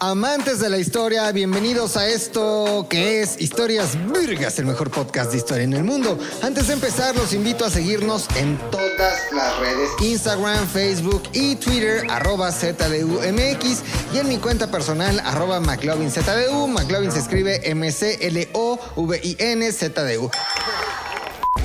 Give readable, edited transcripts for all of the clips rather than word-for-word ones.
Amantes de la historia, bienvenidos a esto que es Historias Virgas, el mejor podcast de historia en el mundo. Antes de empezar, los invito a seguirnos en todas las redes: Instagram, Facebook y Twitter, @ZDUMX, y en mi cuenta personal, @McLovinZDU. McLovin se escribe McLovinZDU.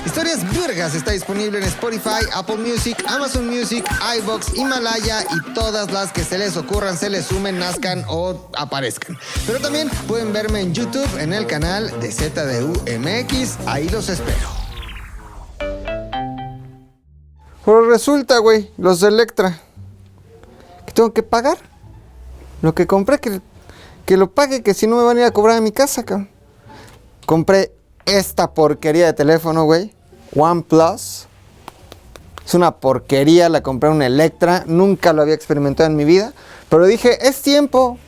Historias Virgas está disponible en Spotify, Apple Music, Amazon Music, iVoox, Himalaya y todas las que se les ocurran, se les sumen, nazcan o aparezcan. Pero también pueden verme en YouTube en el canal de ZDUMX. Ahí los espero. Pero resulta, güey, los de Electra, que tengo que pagar. Lo que compré, que lo pague, que si no me van a ir a cobrar a mi casa, cabrón. Compré esta porquería de teléfono, güey. OnePlus. Es una porquería, la compré en una Electra. Nunca lo había experimentado en mi vida. Pero dije, es tiempo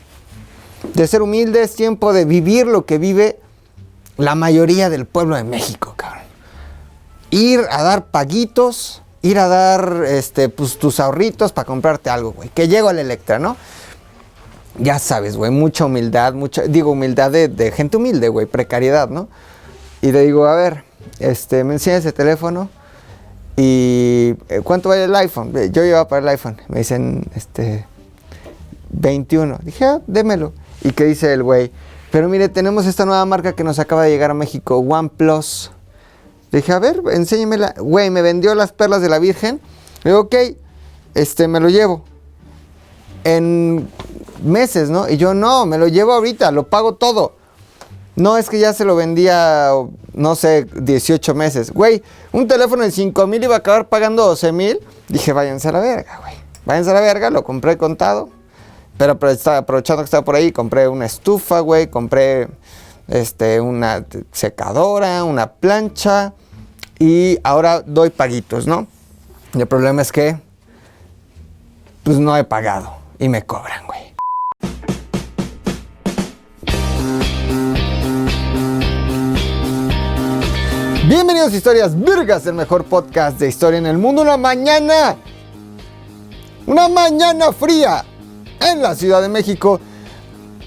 de ser humilde, es tiempo de vivir lo que vive la mayoría del pueblo de México, cabrón. Ir a dar paguitos, ir a dar pues, tus ahorritos para comprarte algo, güey. Que llego a la Electra, ¿no? Ya sabes, güey, mucha humildad, humildad de gente humilde, güey, precariedad, ¿no? Y le digo, a ver, me enseña ese teléfono y ¿cuánto vale el iPhone? Yo llevaba para el iPhone. Me dicen, 21. Dije, démelo. ¿Y qué dice el güey? Pero mire, tenemos esta nueva marca que nos acaba de llegar a México, OnePlus. Dije, a ver, enséñemela. Güey, me vendió las perlas de la Virgen. Le digo, ok, me lo llevo. En meses, ¿no? Y yo, no, me lo llevo ahorita, lo pago todo. No, es que ya se lo vendía, no sé, 18 meses. Güey, un teléfono de 5,000 iba a acabar pagando 12,000. Dije, váyanse a la verga, güey. Váyanse a la verga, lo compré contado. Pero aprovechando que estaba por ahí, compré una estufa, güey. Compré una secadora, una plancha. Y ahora doy paguitos, ¿no? Y el problema es que, pues no he pagado. Y me cobran, güey. Bienvenidos a Historias Virgas, el mejor podcast de historia en el mundo. Una mañana fría en la Ciudad de México.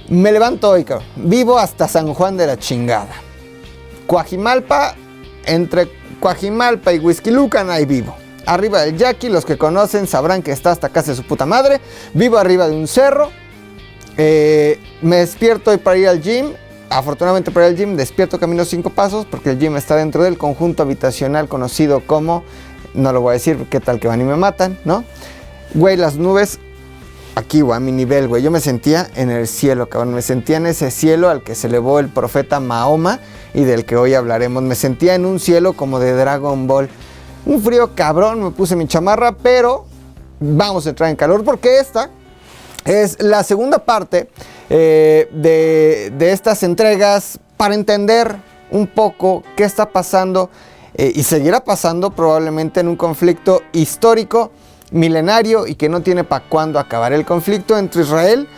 Me levanto hoy, cabrón. Vivo hasta San Juan de la chingada. Coajimalpa, entre Coajimalpa y Huixquilucan, ahí vivo. Arriba del Yaqui, los que conocen sabrán que está hasta casa de su puta madre. Vivo arriba de un cerro. Me despierto hoy para ir al gym. Afortunadamente para el gym despierto camino 5 pasos porque el gym está dentro del conjunto habitacional conocido como, no lo voy a decir, qué tal que van y me matan, ¿no? Güey, las nubes aquí, güey, a mi nivel, güey. Yo me sentía en el cielo, cabrón. Me sentía en ese cielo al que se elevó el profeta Mahoma y del que hoy hablaremos. Me sentía en un cielo como de Dragon Ball. Un frío cabrón, me puse mi chamarra, pero vamos a entrar en calor porque esta es la segunda parte de estas entregas para entender un poco qué está pasando y seguirá pasando probablemente en un conflicto histórico, milenario y que no tiene para cuándo acabar. El conflicto entre Israel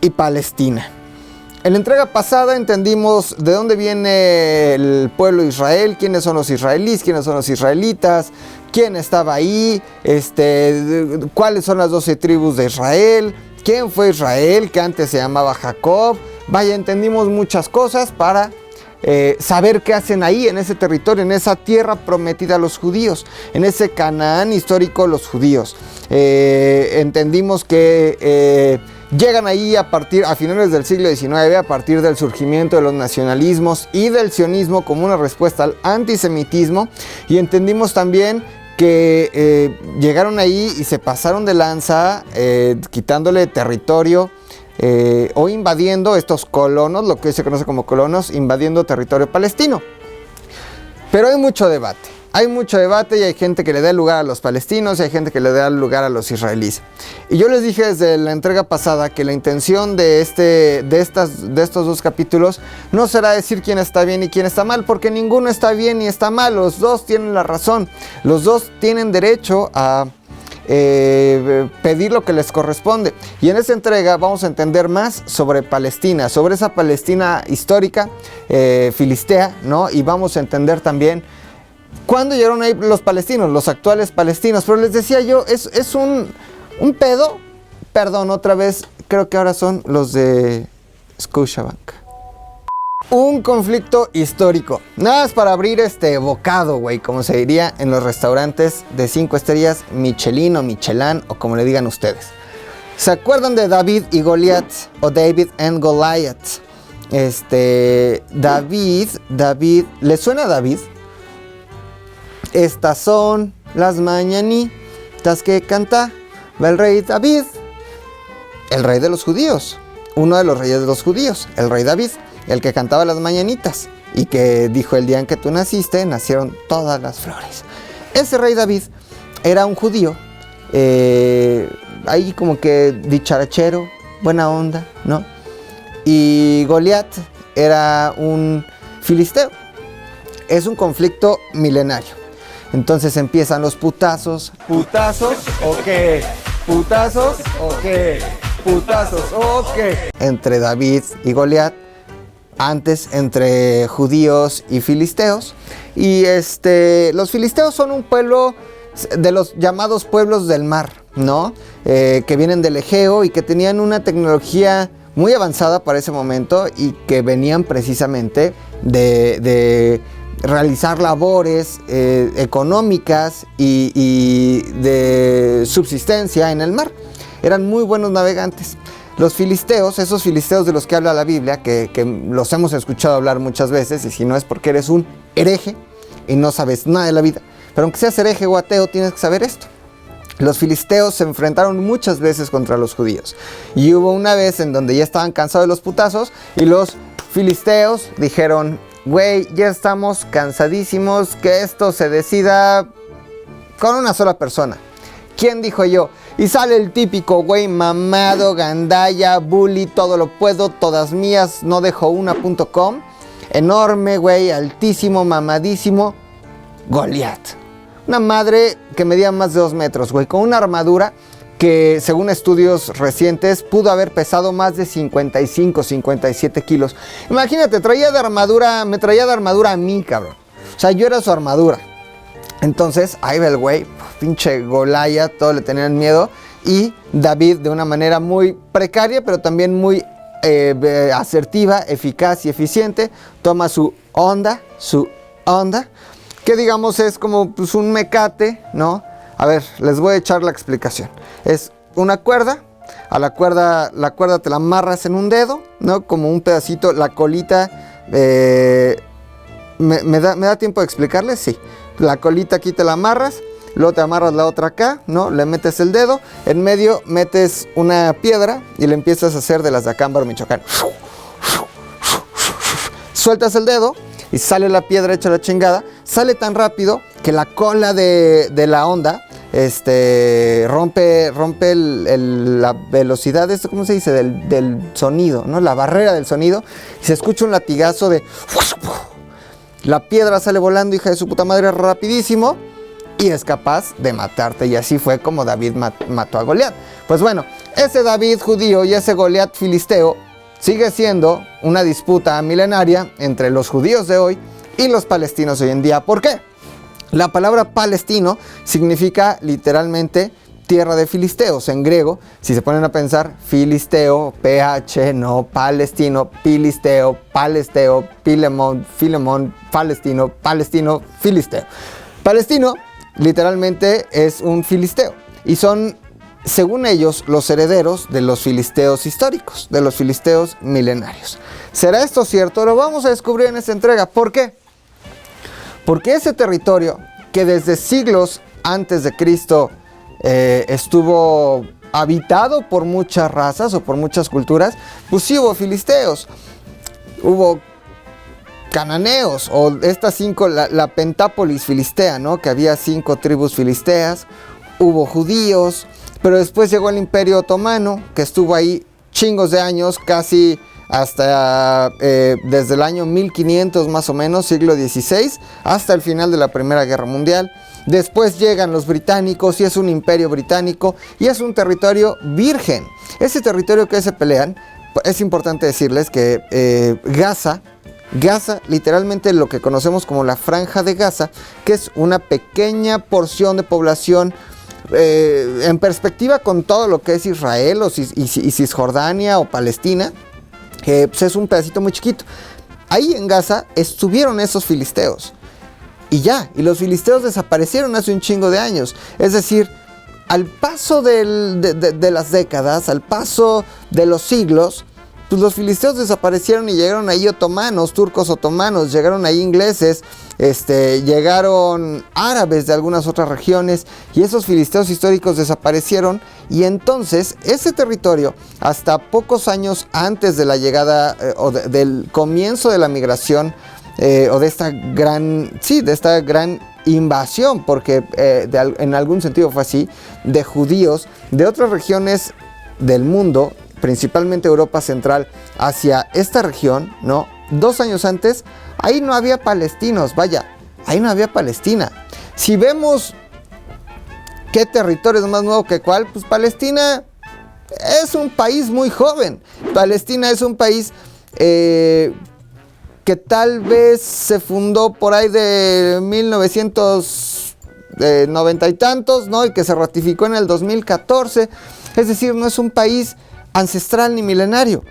y Palestina. En la entrega pasada entendimos de dónde viene el pueblo de Israel, quiénes son los israelíes, quiénes son los israelitas, quién estaba ahí, cuáles son las 12 tribus de Israel, quién fue Israel, que antes se llamaba Jacob. Vaya, entendimos muchas cosas para saber qué hacen ahí, en ese territorio, en esa tierra prometida a los judíos, en ese Canaán histórico los judíos. Entendimos que llegan ahí a finales del siglo XIX, a partir del surgimiento de los nacionalismos y del sionismo como una respuesta al antisemitismo, y entendimos también que llegaron ahí y se pasaron de lanza, quitándole territorio o invadiendo estos colonos, lo que hoy se conoce como colonos, invadiendo territorio palestino. Pero hay mucho debate y hay gente que le da lugar a los palestinos y hay gente que le da lugar a los israelíes. Y yo les dije desde la entrega pasada que la intención de estos dos capítulos no será decir quién está bien y quién está mal, porque ninguno está bien ni está mal, los dos tienen la razón, los dos tienen derecho a pedir lo que les corresponde. Y en esta entrega vamos a entender más sobre Palestina, sobre esa Palestina histórica, filistea, ¿no? Y vamos a entender también cuándo llegaron ahí los palestinos, los actuales palestinos. Pero les decía yo, es un pedo, perdón otra vez, creo que ahora son los de Scotiabank. Un conflicto histórico. Nada más para abrir este bocado, güey, como se diría en los restaurantes de 5 estrellas, Michelin o Michelin o como le digan ustedes. ¿Se acuerdan de David y Goliat o David and Goliath? David, ¿le suena a David? Estas son las mañanitas que canta el rey David, el rey de los judíos, uno de los reyes de los judíos, el rey David, el que cantaba las mañanitas y que dijo: el día en que tú naciste, nacieron todas las flores. Ese rey David era un judío, ahí como que dicharachero, buena onda, ¿no? Y Goliat era un filisteo. Es un conflicto milenario. Entonces empiezan los putazos. ¿Putazos o qué? ¿Putazos o qué? ¿Putazos o qué? Entre David y Goliat. Antes entre judíos y filisteos. Y los filisteos son un pueblo de los llamados pueblos del mar, ¿no? Que vienen del Egeo y que tenían una tecnología muy avanzada para ese momento y que venían precisamente de realizar labores económicas y de subsistencia en el mar. Eran muy buenos navegantes. Los filisteos, esos filisteos de los que habla la Biblia, que los hemos escuchado hablar muchas veces, y si no es porque eres un hereje y no sabes nada de la vida, pero aunque seas hereje o ateo, tienes que saber esto. Los filisteos se enfrentaron muchas veces contra los judíos. Y hubo una vez en donde ya estaban cansados de los putazos y los filisteos dijeron: güey, ya estamos cansadísimos, que esto se decida con una sola persona. ¿Quién dijo yo? Y sale el típico güey mamado, gandalla, bully, todo lo puedo, todas mías, no dejo una.com. Enorme, güey, altísimo, mamadísimo, Goliat. Una madre que medía más de 2 metros, güey, con una armadura que, según estudios recientes, pudo haber pesado más de 55, 57 kilos. Imagínate, me traía de armadura a mí, cabrón. O sea, yo era su armadura. Entonces, ahí va el güey, pinche Goliat, todos le tenían miedo. Y David, de una manera muy precaria, pero también muy asertiva, eficaz y eficiente, toma su onda, que digamos es como pues, un mecate, ¿no? A ver, les voy a echar la explicación. Es una cuerda, a la cuerda te la amarras en un dedo, ¿no? Como un pedacito, la colita, ¿me da tiempo de explicarles? Sí. La colita aquí te la amarras, luego te amarras la otra acá, ¿no? Le metes el dedo, en medio metes una piedra y le empiezas a hacer de las de Acámbaro, Michoacán. Sueltas el dedo y sale la piedra hecha la chingada. Sale tan rápido que la cola de la onda rompe la velocidad, ¿cómo se dice? Del sonido, ¿no? La barrera del sonido. Y se escucha un latigazo de... La piedra sale volando, hija de su puta madre, rapidísimo. Y es capaz de matarte. Y así fue como David mató a Goliat. Pues bueno, ese David judío y ese Goliat filisteo sigue siendo una disputa milenaria entre los judíos de hoy y los palestinos hoy en día. ¿Por qué? La palabra palestino significa literalmente tierra de filisteos. En griego, si se ponen a pensar, filisteo, PH, no, palestino, filisteo, Filemón, palestino, filisteo. Palestino literalmente es un filisteo y son, según ellos, los herederos de los filisteos históricos, de los filisteos milenarios. ¿Será esto cierto? Lo vamos a descubrir en esta entrega. ¿Por qué? Porque ese territorio que desde siglos antes de Cristo estuvo habitado por muchas razas o por muchas culturas, pues sí hubo filisteos, hubo cananeos o estas 5, la Pentápolis filistea, ¿no? Que había 5 tribus filisteas, hubo judíos, pero después llegó el Imperio Otomano, que estuvo ahí chingos de años, casi hasta desde el año 1500 más o menos, siglo XVI, hasta el final de la Primera Guerra Mundial. Después llegan los británicos y es un imperio británico y es un territorio virgen. Ese territorio que se pelean, es importante decirles que Gaza, literalmente lo que conocemos como la Franja de Gaza, que es una pequeña porción de población en perspectiva con todo lo que es Israel y Cisjordania o Palestina, pues es un pedacito muy chiquito. Ahí en Gaza estuvieron esos filisteos. Y los filisteos desaparecieron hace un chingo de años. Es decir, al paso de las décadas, al paso de los siglos, pues los filisteos desaparecieron y llegaron ahí otomanos, turcos otomanos, llegaron ahí ingleses, llegaron árabes de algunas otras regiones, y esos filisteos históricos desaparecieron. Y entonces ese territorio, hasta pocos años antes de la llegada del comienzo de la migración, o de esta gran invasión, porque en algún sentido fue así, de judíos de otras regiones del mundo, principalmente Europa Central, hacia esta región, ¿no? 2 años antes, ahí no había palestinos, ahí no había Palestina. Si vemos qué territorio es más nuevo que cuál, pues Palestina es un país muy joven. Palestina es un país que tal vez se fundó por ahí de 1990 y tantos, ¿no? Y que se ratificó en el 2014. Es decir, no es un país ancestral ni milenario.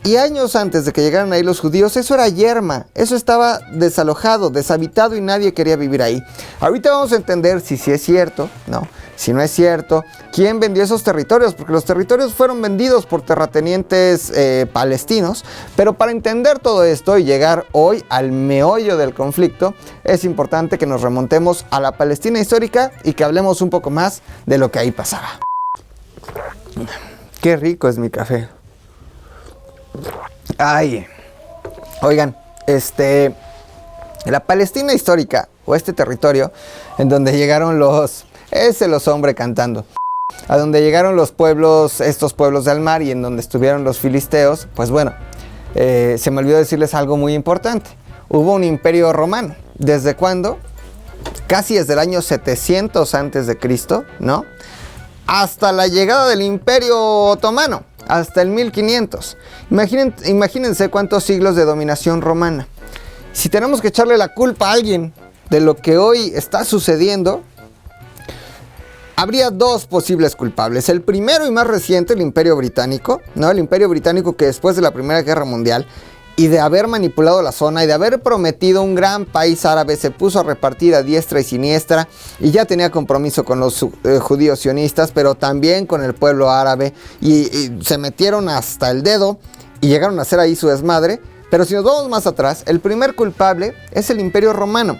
Y años antes de que llegaran ahí los judíos, eso era yerma, eso estaba desalojado, deshabitado y nadie quería vivir ahí. Ahorita vamos a entender si sí es cierto, ¿no? Si no es cierto, quién vendió esos territorios, porque los territorios fueron vendidos por terratenientes palestinos. Pero para entender todo esto y llegar hoy al meollo del conflicto, es importante que nos remontemos a la Palestina histórica y que hablemos un poco más de lo que ahí pasaba. Qué rico es mi café. Ay, oigan, la Palestina histórica, o este territorio en donde llegaron los hombres cantando, a donde llegaron los pueblos, estos pueblos del mar, y en donde estuvieron los filisteos, pues bueno, se me olvidó decirles algo muy importante. Hubo un imperio romano. ¿Desde cuándo? Casi desde el año 700 antes de Cristo, ¿no? Hasta la llegada del imperio otomano, hasta el 1500. Imagínense cuántos siglos de dominación romana. Si tenemos que echarle la culpa a alguien de lo que hoy está sucediendo, habría 2 posibles culpables. El primero y más reciente, el Imperio Británico, ¿no? El Imperio Británico, que después de la Primera Guerra Mundial, y de haber manipulado la zona y de haber prometido un gran país árabe, se puso a repartir a diestra y siniestra, y ya tenía compromiso con los judíos sionistas, pero también con el pueblo árabe, y se metieron hasta el dedo y llegaron a hacer ahí su desmadre. Pero si nos vamos más atrás, el primer culpable es el Imperio Romano.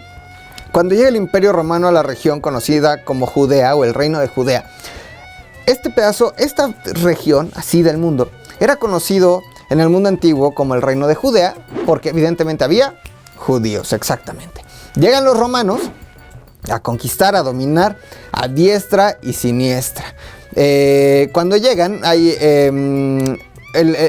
Cuando llega el Imperio Romano a la región conocida como Judea, o el Reino de Judea, esta región así del mundo, era conocido en el mundo antiguo como el Reino de Judea, porque evidentemente había judíos, exactamente. Llegan los romanos a conquistar, a dominar a diestra y siniestra. Cuando llegan,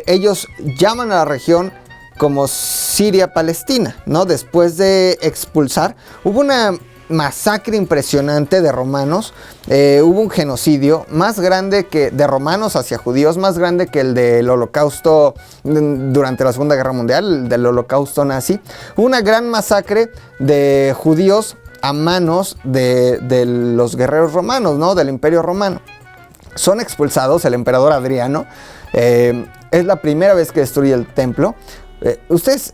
ellos llaman a la región como Siria-Palestina, ¿no? Después de expulsar, hubo una masacre impresionante de romanos, hubo un genocidio más grande que de romanos hacia judíos, más grande que el del holocausto durante la Segunda Guerra Mundial, el del holocausto nazi. Hubo una gran masacre de judíos a manos de los guerreros romanos, ¿no? Del Imperio Romano. Son expulsados, el emperador Adriano, es la primera vez que destruye el templo. Ustedes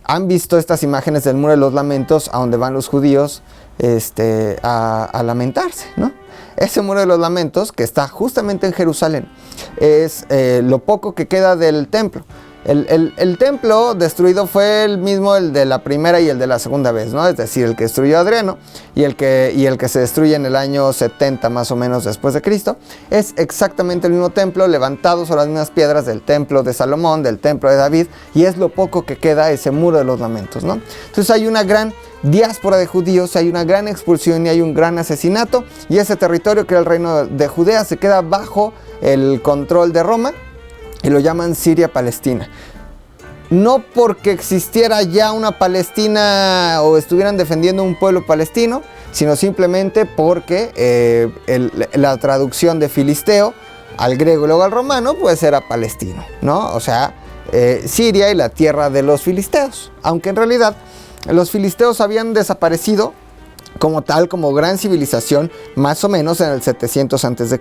han visto estas imágenes del Muro de los Lamentos, a donde van los judíos a lamentarse, ¿no? Ese Muro de los Lamentos, que está justamente en Jerusalén, es lo poco que queda del templo. El templo destruido fue el mismo, el de la primera y el de la segunda vez, ¿no? Es decir, el que destruyó Adriano y el que se destruye en el año 70 más o menos después de Cristo. Es exactamente el mismo templo, levantado sobre las mismas piedras del templo de Salomón, del templo de David, y es lo poco que queda ese Muro de los Lamentos, ¿no? Entonces hay una gran diáspora de judíos, hay una gran expulsión y hay un gran asesinato, y ese territorio, que era el Reino de Judea, se queda bajo el control de Roma, y lo llaman Siria-Palestina. No porque existiera ya una Palestina o estuvieran defendiendo un pueblo palestino, sino simplemente porque la traducción de filisteo al griego y luego al romano pues era palestino, ¿no? O sea, Siria y la tierra de los filisteos. Aunque en realidad los filisteos habían desaparecido como tal, como gran civilización, más o menos en el 700 a.C.,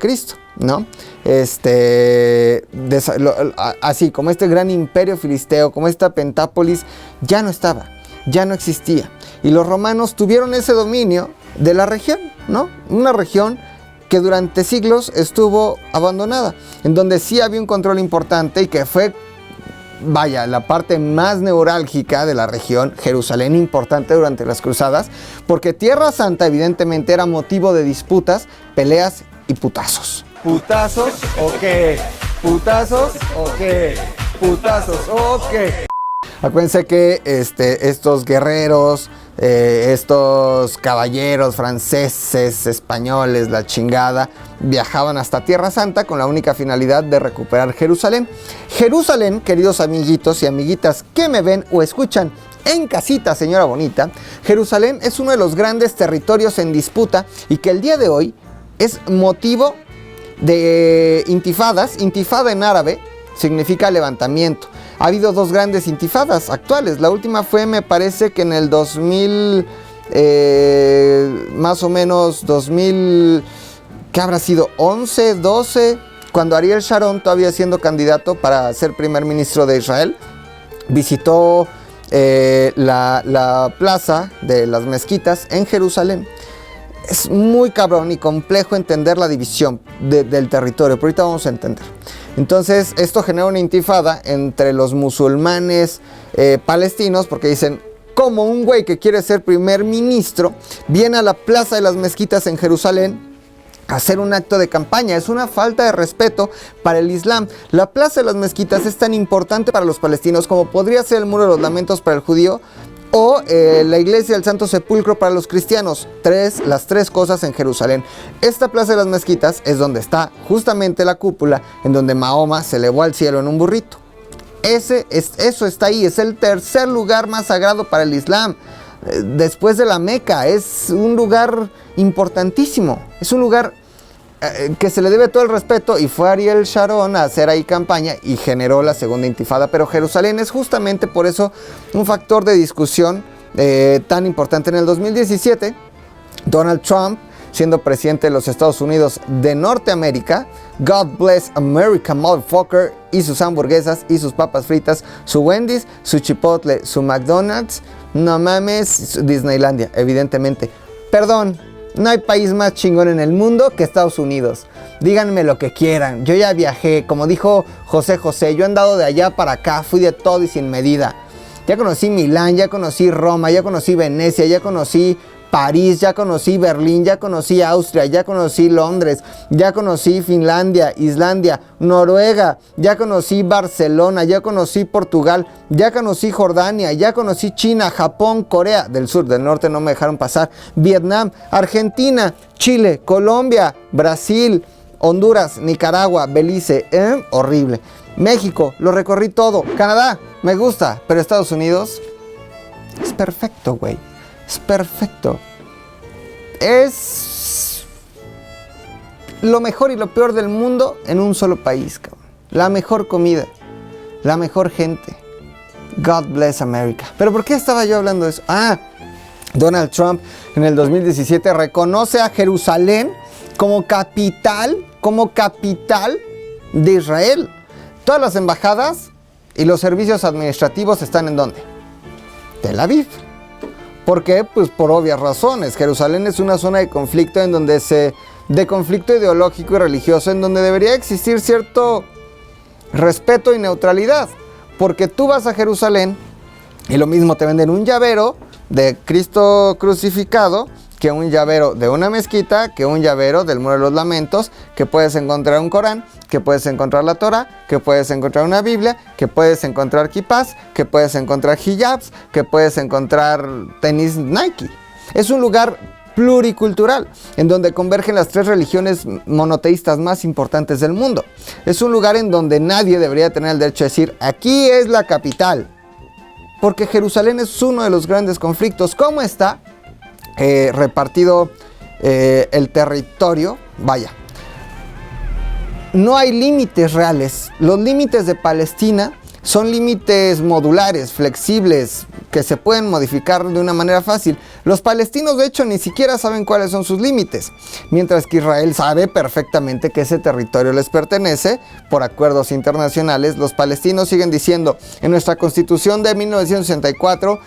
¿no? Así como este gran imperio filisteo, como esta Pentápolis, ya no estaba, ya no existía. Y los romanos tuvieron ese dominio de la región, ¿no? Una región que durante siglos estuvo abandonada, en donde sí había un control importante y que fue, vaya, la parte más neurálgica de la región, Jerusalén, importante durante las cruzadas, porque Tierra Santa evidentemente era motivo de disputas, peleas y putazos. ¿Putazos o qué? ¿Putazos o qué? ¿Putazos o qué? Acuérdense que estos guerreros, estos caballeros franceses, españoles, la chingada, viajaban hasta Tierra Santa con la única finalidad de recuperar Jerusalén. Jerusalén, queridos amiguitos y amiguitas que me ven o escuchan en casita, señora bonita, Jerusalén es uno de los grandes territorios en disputa y que el día de hoy es motivo de intifadas. Intifada en árabe significa levantamiento. Ha habido dos grandes intifadas actuales. La última fue, me parece que en el 2000, más o menos 2000, ¿qué habrá sido? 11, 12, cuando Ariel Sharon, todavía siendo candidato para ser primer ministro de Israel, visitó la plaza de las mezquitas en Jerusalén. Es muy cabrón y complejo entender la división del territorio, pero ahorita vamos a entender. Entonces, esto genera una intifada entre los musulmanes palestinos, porque dicen, como un güey que quiere ser primer ministro viene a la plaza de las mezquitas en Jerusalén a hacer un acto de campaña. Es una falta de respeto para el Islam. La plaza de las mezquitas es tan importante para los palestinos como podría ser el Muro de los Lamentos para el judío, o la iglesia del Santo Sepulcro para los cristianos. Las tres cosas en Jerusalén. Esta plaza de las mezquitas es donde está justamente la cúpula en donde Mahoma se elevó al cielo en un burrito. Eso está ahí, es el tercer lugar más sagrado para el Islam, después de la Meca. Es un lugar importantísimo, es un lugar que se le debe todo el respeto, y fue Ariel Sharon a hacer ahí campaña y generó la segunda intifada. Pero Jerusalén es justamente por eso un factor de discusión tan importante. En el 2017, Donald Trump, siendo presidente de los Estados Unidos de Norteamérica, God bless America, motherfucker, y sus hamburguesas y sus papas fritas, su Wendy's, su Chipotle, su McDonald's, no mames, Disneylandia, evidentemente. Perdón, no hay país más chingón en el mundo que Estados Unidos. Díganme lo que quieran. Yo ya viajé, como dijo José José, yo he andado de allá para acá, fui de todo y sin medida. Ya conocí Milán, ya conocí Roma, ya conocí Venecia, ya conocí París, ya conocí Berlín, ya conocí Austria, ya conocí Londres, ya conocí Finlandia, Islandia, Noruega, ya conocí Barcelona, ya conocí Portugal, ya conocí Jordania, ya conocí China, Japón, Corea del Sur, del Norte no me dejaron pasar, Vietnam, Argentina, Chile, Colombia, Brasil, Honduras, Nicaragua, Belice, horrible. México, lo recorrí todo. Canadá, me gusta, pero Estados Unidos es perfecto, güey. Es perfecto. Es lo mejor y lo peor del mundo en un solo país, cabrón. La mejor comida, la mejor gente. God bless America. ¿Pero por qué estaba yo hablando de eso? Donald Trump en el 2017 reconoce a Jerusalén como capital de Israel. Todas las embajadas y los servicios administrativos están ¿en dónde? Tel Aviv. ¿Por qué? Pues por obvias razones. Jerusalén es una zona de conflicto de conflicto ideológico y religioso, en donde debería existir cierto respeto y neutralidad. Porque tú vas a Jerusalén y lo mismo te venden un llavero de Cristo crucificado, que un llavero de una mezquita, que un llavero del Muro de los Lamentos, que puedes encontrar un Corán, que puedes encontrar la Torah, que puedes encontrar una Biblia, que puedes encontrar kipás, que puedes encontrar hijabs, que puedes encontrar tenis Nike. Es un lugar pluricultural, en donde convergen las tres religiones monoteístas más importantes del mundo. Es un lugar en donde nadie debería tener el derecho a decir, aquí es la capital, porque Jerusalén es uno de los grandes conflictos. ¿Cómo está repartido el territorio? Vaya, no hay límites reales. Los límites de Palestina Son límites modulares, flexibles, que se pueden modificar de una manera fácil. Los palestinos, de hecho, ni siquiera saben cuáles son sus límites, mientras que Israel sabe perfectamente que ese territorio les pertenece por acuerdos internacionales. Los palestinos siguen diciendo, en nuestra constitución de 1964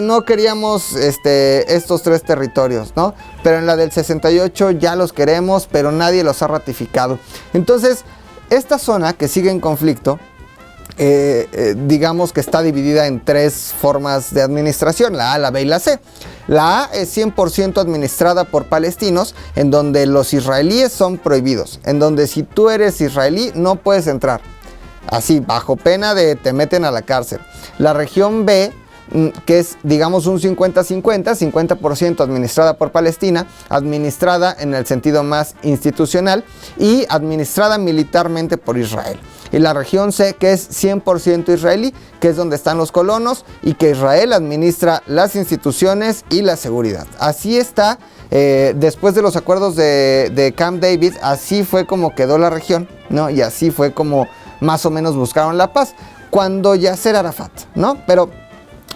no queríamos estos 3 territorios, ¿no? Pero en la del 68 ya los queremos, pero nadie los ha ratificado. Entonces, esta zona que sigue en conflicto, digamos que está dividida en 3 formas de administración, la A, la B y la C. La A es 100% administrada por palestinos, en donde los israelíes son prohibidos, en donde si tú eres israelí no puedes entrar, así, bajo pena de te meten a la cárcel. La región B, que es digamos un 50-50, 50% administrada por Palestina, administrada en el sentido más institucional y administrada militarmente por Israel. Y la región C, que es 100% israelí, que es donde están los colonos y que Israel administra las instituciones y la seguridad. Así está, después de los acuerdos de Camp David, así fue como quedó la región, ¿no? Y así fue como más o menos buscaron la paz, cuando Yasser Arafat, ¿no? Pero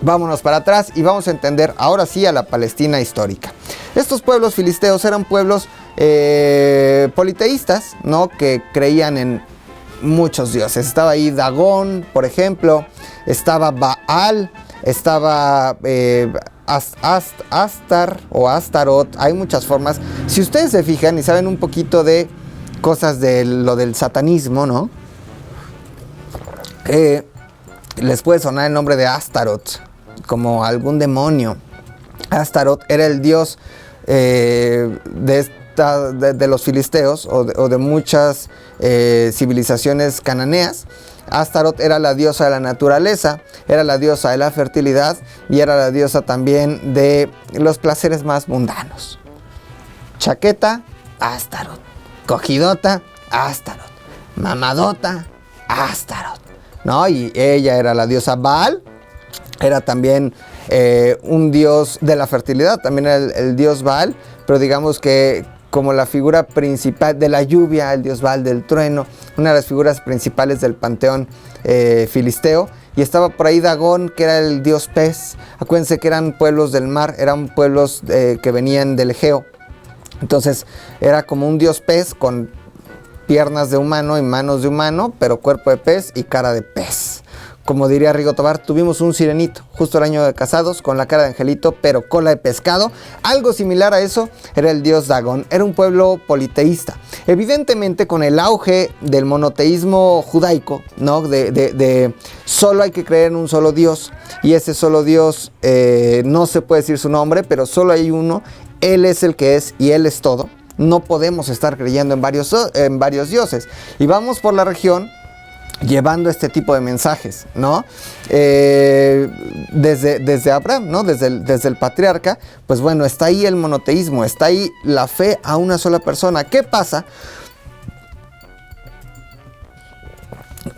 vámonos para atrás y vamos a entender ahora sí a la Palestina histórica. Estos pueblos filisteos eran pueblos politeístas, ¿no? Que creían en muchos dioses. Estaba ahí Dagón, por ejemplo, estaba Baal, estaba Astar o Astarot. Hay muchas formas. Si ustedes se fijan y saben un poquito de cosas de lo del satanismo, ¿no? Les puede sonar el nombre de Astaroth como algún demonio. Astaroth era el dios de los filisteos o de muchas civilizaciones cananeas. Astaroth era la diosa de la naturaleza, era la diosa de la fertilidad y era la diosa también de los placeres más mundanos. Chaqueta, Astaroth. Cogidota, Astaroth. Mamadota, Astaroth, ¿no? Y ella era la diosa. Baal era también un dios de la fertilidad, también era el dios Baal, pero digamos que como la figura principal de la lluvia, el dios Baal del trueno, una de las figuras principales del panteón filisteo. Y estaba por ahí Dagón, que era el dios pez. Acuérdense que eran pueblos del mar, eran pueblos que venían del Egeo. Entonces era como un dios pez con piernas de humano y manos de humano, pero cuerpo de pez y cara de pez. Como diría Rigo Tobar, tuvimos un sirenito, justo el año de casados, con la cara de angelito, pero cola de pescado. Algo similar a eso era el dios Dagón. Era un pueblo politeísta. Evidentemente, con el auge del monoteísmo judaico, ¿no? De solo hay que creer en un solo dios, y ese solo dios no se puede decir su nombre, pero solo hay uno. Él es el que es y él es todo. No podemos estar creyendo en varios dioses. Y vamos por la región llevando este tipo de mensajes, ¿no? Desde Abraham, ¿no? Desde el patriarca, pues bueno, está ahí el monoteísmo, está ahí la fe a una sola persona. ¿Qué pasa?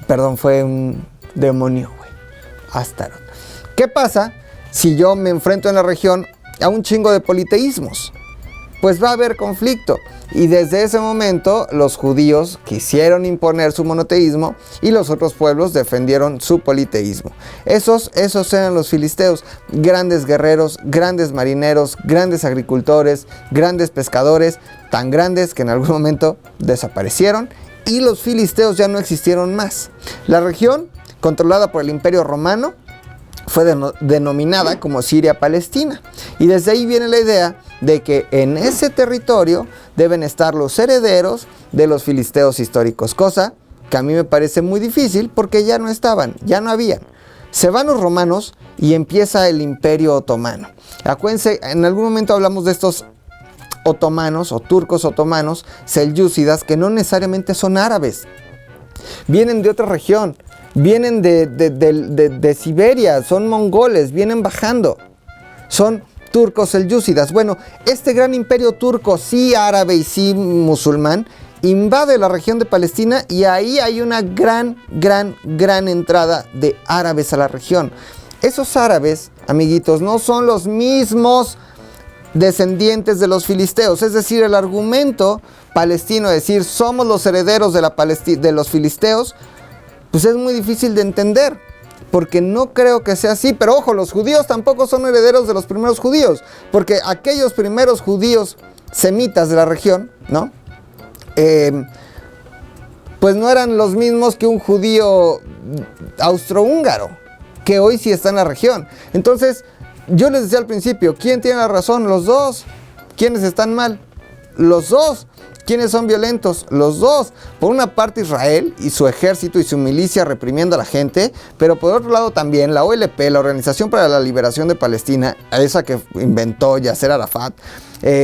Perdón, fue un demonio, güey. Astaroth. ¿Qué pasa si yo me enfrento en la región a un chingo de politeísmos? Pues va a haber conflicto. Y desde ese momento los judíos quisieron imponer su monoteísmo y los otros pueblos defendieron su politeísmo. Esos eran los filisteos, grandes guerreros, grandes marineros, grandes agricultores, grandes pescadores, tan grandes que en algún momento desaparecieron y los filisteos ya no existieron más. La región, controlada por el Imperio Romano, fue denominada como Siria-Palestina. Y desde ahí viene la idea de que en ese territorio deben estar los herederos de los filisteos históricos, cosa que a mí me parece muy difícil porque ya no estaban, ya no habían. Se van los romanos y empieza el Imperio Otomano. Acuérdense, en algún momento hablamos de estos otomanos o turcos otomanos, selyúcidas, que no necesariamente son árabes, vienen de otra región. Vienen de Siberia, son mongoles, vienen bajando. Son turcos selyúcidas. Bueno, este gran imperio turco, sí árabe y sí musulmán, invade la región de Palestina y ahí hay una gran entrada de árabes a la región. Esos árabes, amiguitos, no son los mismos descendientes de los filisteos. Es decir, el argumento palestino de decir somos los herederos de los filisteos pues es muy difícil de entender, porque no creo que sea así. Pero ojo, los judíos tampoco son herederos de los primeros judíos, porque aquellos primeros judíos semitas de la región, ¿no? Pues no eran los mismos que un judío austrohúngaro, que hoy sí está en la región. Entonces, yo les decía al principio, ¿quién tiene la razón? Los dos. ¿Quiénes están mal? Los dos. ¿Quiénes son violentos? Los dos. Por una parte Israel y su ejército y su milicia reprimiendo a la gente, pero por otro lado también la OLP, la Organización para la Liberación de Palestina, esa que inventó Yasser Arafat,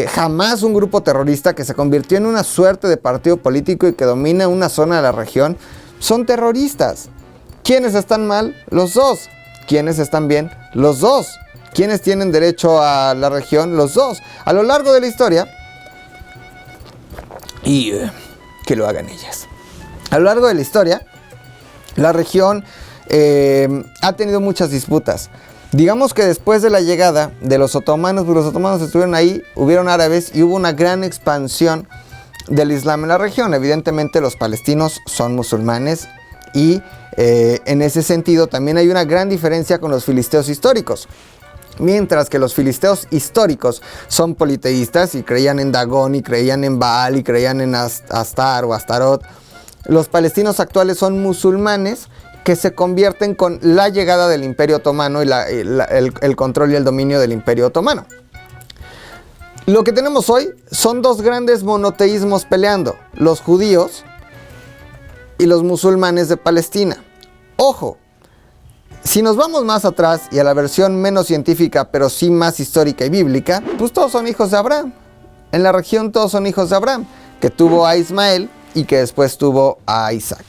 jamás un grupo terrorista que se convirtió en una suerte de partido político y que domina una zona de la región, son terroristas. ¿Quiénes están mal? Los dos. ¿Quiénes están bien? Los dos. ¿Quiénes tienen derecho a la región? Los dos. A lo largo de la historia, y que lo hagan ellas. A lo largo de la historia, la región ha tenido muchas disputas. Digamos que después de la llegada de los otomanos, pues los otomanos estuvieron ahí, hubieron árabes y hubo una gran expansión del Islam en la región. Evidentemente los palestinos son musulmanes y en ese sentido también hay una gran diferencia con los filisteos históricos. Mientras que los filisteos históricos son politeístas y creían en Dagón y creían en Baal y creían en Astar o Astarot, los palestinos actuales son musulmanes que se convierten con la llegada del Imperio Otomano y el control y el dominio del Imperio Otomano. Lo que tenemos hoy son dos grandes monoteísmos peleando, los judíos y los musulmanes de Palestina. ¡Ojo! Si nos vamos más atrás y a la versión menos científica, pero sí más histórica y bíblica, pues todos son hijos de Abraham. En la región todos son hijos de Abraham, que tuvo a Ismael y que después tuvo a Isaac.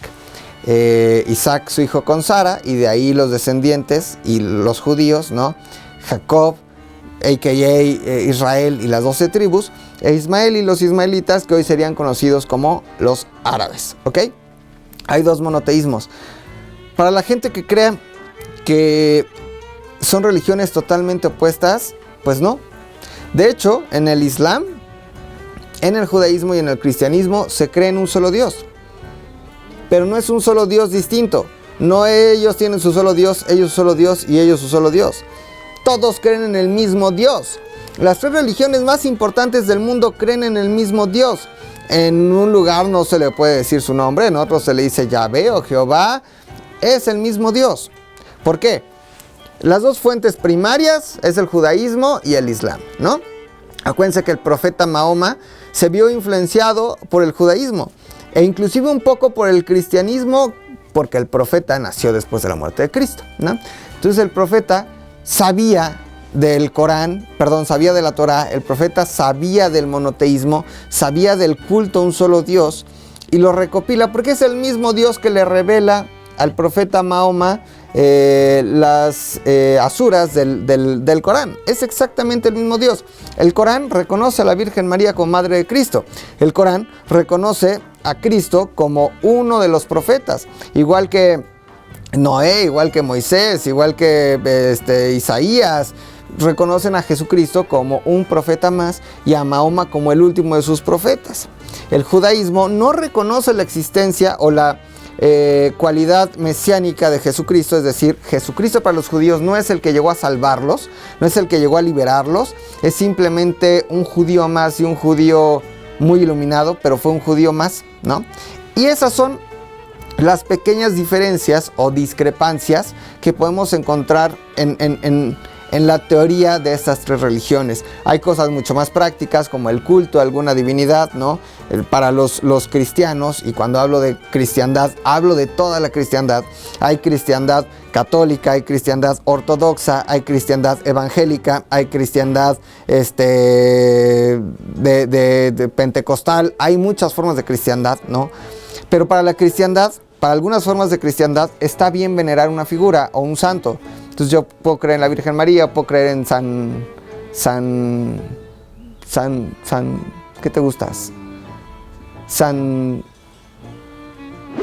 Isaac su hijo con Sara, y de ahí los descendientes y los judíos, ¿no? Jacob, a.k.a. Israel y las 12 tribus, e Ismael y los ismaelitas, que hoy serían conocidos como los árabes, ¿ok? Hay dos monoteísmos. Para la gente que crea que son religiones totalmente opuestas, pues no. De hecho, en el Islam, en el judaísmo y en el cristianismo se cree en un solo Dios. Pero no es un solo Dios distinto. No ellos tienen su solo Dios, ellos su solo Dios y ellos su solo Dios. Todos creen en el mismo Dios. Las tres religiones más importantes del mundo creen en el mismo Dios. En un lugar no se le puede decir su nombre, en otro se le dice Yahvé o Jehová. Es el mismo Dios. ¿Por qué? Las dos fuentes primarias es el judaísmo y el islam, ¿no? Acuérdense que el profeta Mahoma se vio influenciado por el judaísmo e inclusive un poco por el cristianismo, porque el profeta nació después de la muerte de Cristo, ¿no? Entonces el profeta sabía del Corán, sabía de la Torá, el profeta sabía del monoteísmo, sabía del culto a un solo Dios y lo recopila porque es el mismo Dios que le revela al profeta Mahoma las asuras del Corán. Es exactamente el mismo Dios. El Corán reconoce a la Virgen María como Madre de Cristo. El Corán reconoce a Cristo como uno de los profetas. Igual que Noé, igual que Moisés, igual que Isaías, reconocen a Jesucristo como un profeta más y a Mahoma como el último de sus profetas. El judaísmo no reconoce la existencia o la cualidad mesiánica de Jesucristo, es decir, Jesucristo para los judíos no es el que llegó a salvarlos, no es el que llegó a liberarlos, es simplemente un judío más y un judío muy iluminado, pero fue un judío más, ¿no? Y esas son las pequeñas diferencias o discrepancias que podemos encontrar en la teoría de estas tres religiones. Hay cosas mucho más prácticas como el culto a alguna divinidad, ¿no? Para los cristianos, y cuando hablo de cristiandad, hablo de toda la cristiandad. Hay cristiandad católica, hay cristiandad ortodoxa, hay cristiandad evangélica, hay cristiandad de pentecostal, hay muchas formas de cristiandad, ¿no? Pero para la cristiandad, para algunas formas de cristiandad, está bien venerar una figura o un santo. Entonces yo puedo creer en la Virgen María, puedo creer en ¿qué te gustas? San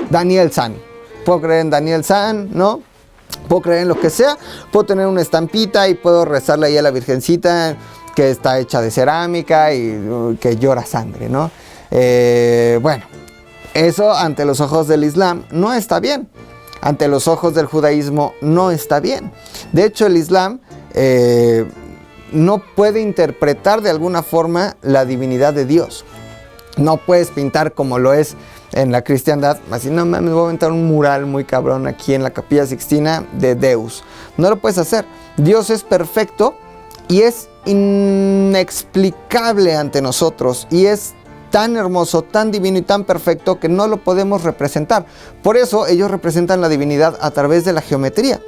Daniel San. Puedo creer en Daniel San, ¿no? Puedo creer en lo que sea. Puedo tener una estampita y puedo rezarle ahí a la Virgencita que está hecha de cerámica y que llora sangre, ¿no? Bueno, eso ante los ojos del Islam no está bien. ante los ojos del judaísmo no está bien. De hecho, el Islam no puede interpretar de alguna forma la divinidad de Dios. No puedes pintar como lo es en la cristiandad, así no mames, voy a aventar un mural muy cabrón aquí en la Capilla Sixtina de Deus. No lo puedes hacer. Dios es perfecto y es inexplicable ante nosotros y es tan hermoso, tan divino y tan perfecto que no lo podemos representar. Por eso ellos representan la divinidad a través de la geometría.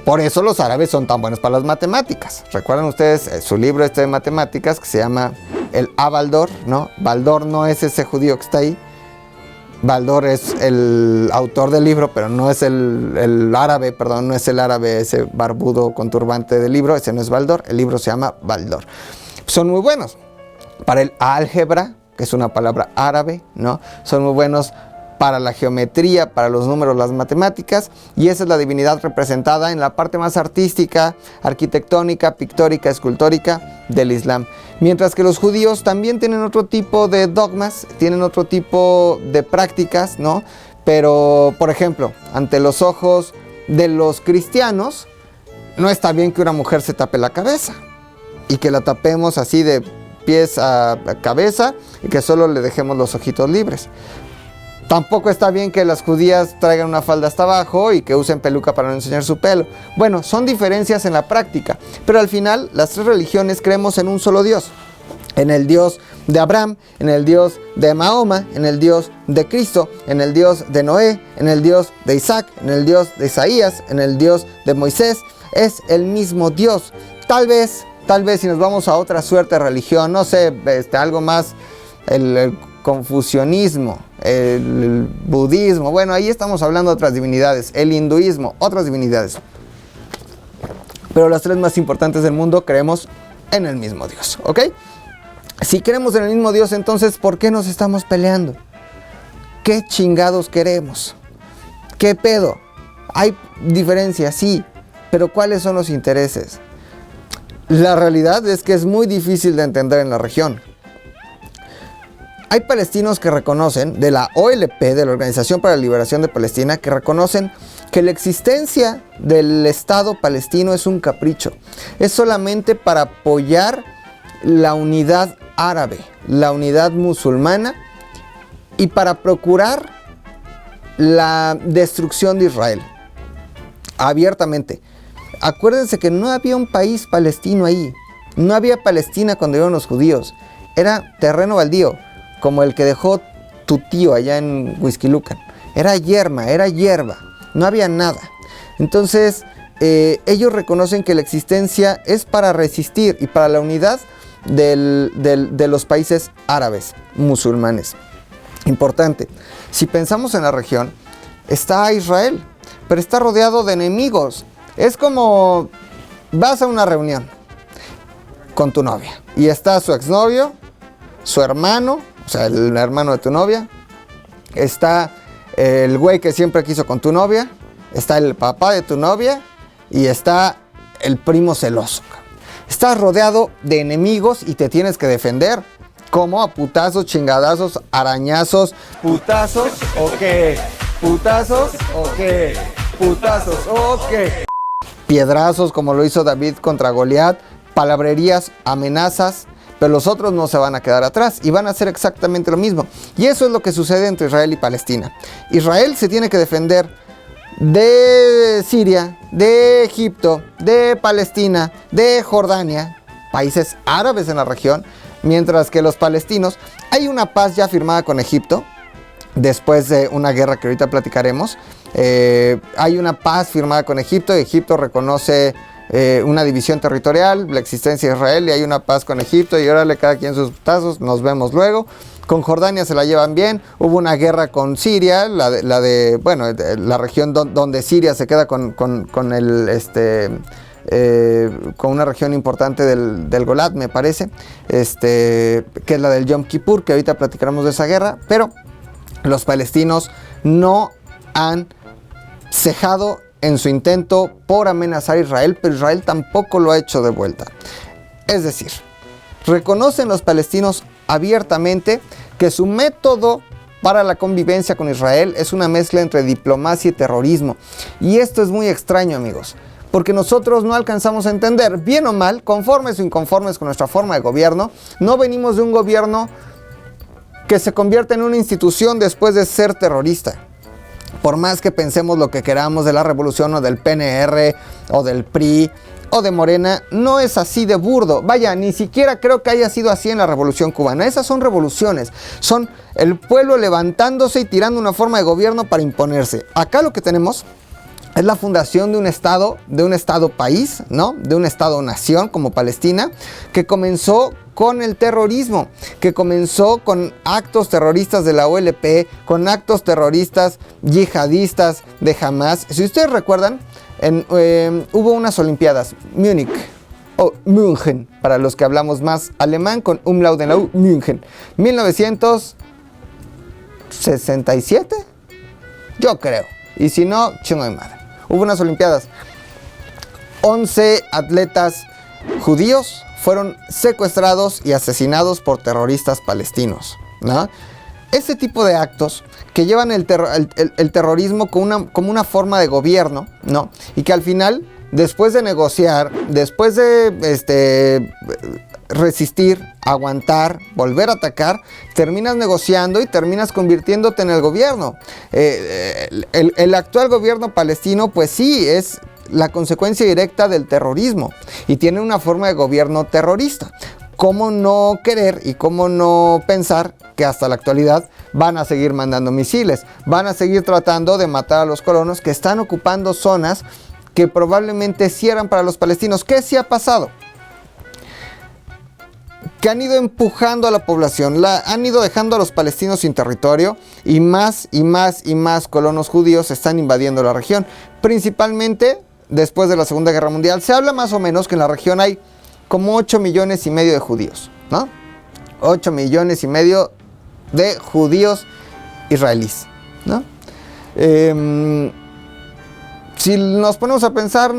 Por eso los árabes son tan buenos para las matemáticas. ¿Recuerdan ustedes su libro de matemáticas que se llama el Abaldor, ¿no? Baldor no es ese judío que está ahí. Baldor es el autor del libro, pero no es el árabe, perdón, no es el árabe ese barbudo con turbante del libro, ese no es Baldor, el libro se llama Baldor. Son muy buenos para el álgebra, que es una palabra árabe, ¿no? Son muy buenos para la geometría, para los números, las matemáticas, y esa es la divinidad representada en la parte más artística, arquitectónica, pictórica, escultórica del Islam. Mientras que los judíos también tienen otro tipo de dogmas, tienen otro tipo de prácticas, ¿no? Pero, por ejemplo, ante los ojos de los cristianos, no está bien que una mujer se tape la cabeza y que la tapemos así de pies a cabeza y que solo le dejemos los ojitos libres. Tampoco está bien que las judías traigan una falda hasta abajo y que usen peluca para no enseñar su pelo. Bueno, son diferencias en la práctica, pero al final las tres religiones creemos en un solo Dios. En el Dios de Abraham, en el Dios de Mahoma, en el Dios de Cristo, en el Dios de Noé, en el Dios de Isaac, en el Dios de Isaías, en el Dios de Moisés. Es el mismo Dios. Tal vez si nos vamos a otra suerte de religión, no sé, algo más, el confucianismo, el budismo, bueno, ahí estamos hablando de otras divinidades, el hinduismo, otras divinidades. Pero las tres más importantes del mundo creemos en el mismo Dios, ¿ok? Si creemos en el mismo Dios, entonces, ¿por qué nos estamos peleando? ¿Qué chingados queremos? ¿Qué pedo? Hay diferencias, sí, pero ¿cuáles son los intereses? La realidad es que es muy difícil de entender en la región. Hay palestinos que reconocen, de la OLP, de la Organización para la Liberación de Palestina, que reconocen que la existencia del Estado palestino es un capricho. Es solamente para apoyar la unidad árabe, la unidad musulmana y para procurar la destrucción de Israel. Abiertamente. Acuérdense que no había un país palestino ahí. No había Palestina cuando iban los judíos. Era terreno baldío, como el que dejó tu tío allá en Huixquilucan. Era hierba, no había nada. Entonces, ellos reconocen que la existencia es para resistir y para la unidad de los países árabes, musulmanes. Importante, si pensamos en la región, está Israel, pero está rodeado de enemigos. Es como vas a una reunión con tu novia y está su exnovio, su hermano, o sea, el hermano de tu novia, está el güey que siempre quiso con tu novia, está el papá de tu novia y está el primo celoso. Estás rodeado de enemigos y te tienes que defender. ¿Cómo? A putazos, chingadazos, arañazos. ¿Putazos o qué? ¿Putazos o qué? ¿Putazos o qué? Piedrazos como lo hizo David contra Goliat, palabrerías, amenazas. Pero los otros no se van a quedar atrás y van a hacer exactamente lo mismo. Y eso es lo que sucede entre Israel y Palestina. Israel se tiene que defender de Siria, de Egipto, de Palestina, de Jordania, países árabes en la región, mientras que los palestinos, hay una paz ya firmada con Egipto, después de una guerra que ahorita platicaremos. Hay una paz firmada con Egipto y Egipto reconoce una división territorial, la existencia de Israel, y hay una paz con Egipto y órale, cada quien sus tazos, nos vemos luego. Con Jordania se la llevan bien. Hubo una guerra con Siria, la región donde Siria se queda con una región importante del Golat, me parece, que es la del Yom Kippur, que ahorita platicaremos de esa guerra. Pero los palestinos no han cejado en su intento por amenazar a Israel, pero Israel tampoco lo ha hecho de vuelta. Es decir, reconocen los palestinos abiertamente que su método para la convivencia con Israel es una mezcla entre diplomacia y terrorismo. Y esto es muy extraño, amigos, porque nosotros no alcanzamos a entender, bien o mal, conformes o inconformes con nuestra forma de gobierno, no venimos de un gobierno que se convierte en una institución después de ser terrorista. Por más que pensemos lo que queramos de la revolución o del PNR o del PRI o de Morena, no es así de burdo. Vaya, ni siquiera creo que haya sido así en la Revolución Cubana. Esas son revoluciones, son el pueblo levantándose y tirando una forma de gobierno para imponerse. Acá lo que tenemos es la fundación de un estado país, ¿no? De un estado-nación como Palestina, que comenzó con el terrorismo, que comenzó con actos terroristas de la OLP, con actos terroristas yihadistas de Hamas. Si ustedes recuerdan, hubo unas Olimpiadas, Múnich, o München, para los que hablamos más alemán, con umlaut en la U, München, 1967, yo creo, y si no, chingo de madre. Hubo unas Olimpiadas, 11 atletas judíos fueron secuestrados y asesinados por terroristas palestinos, ¿no? Ese tipo de actos que llevan el terrorismo como una forma de gobierno, ¿no? Y que al final, después de negociar, después de resistir, aguantar, volver a atacar, terminas negociando y terminas convirtiéndote en el gobierno. El actual gobierno palestino, pues sí, es la consecuencia directa del terrorismo y tiene una forma de gobierno terrorista. ¿Cómo no querer y cómo no pensar que hasta la actualidad van a seguir mandando misiles? Van a seguir tratando de matar a los colonos que están ocupando zonas que probablemente sí eran para los palestinos. ¿Qué sí ha pasado? Que han ido empujando a la población, han ido dejando a los palestinos sin territorio y más colonos judíos están invadiendo la región. Principalmente después de la Segunda Guerra Mundial. Se habla más o menos que en la región hay como 8 millones y medio de judíos, ¿no? 8 millones y medio de judíos israelíes, ¿no? Si nos ponemos a pensar,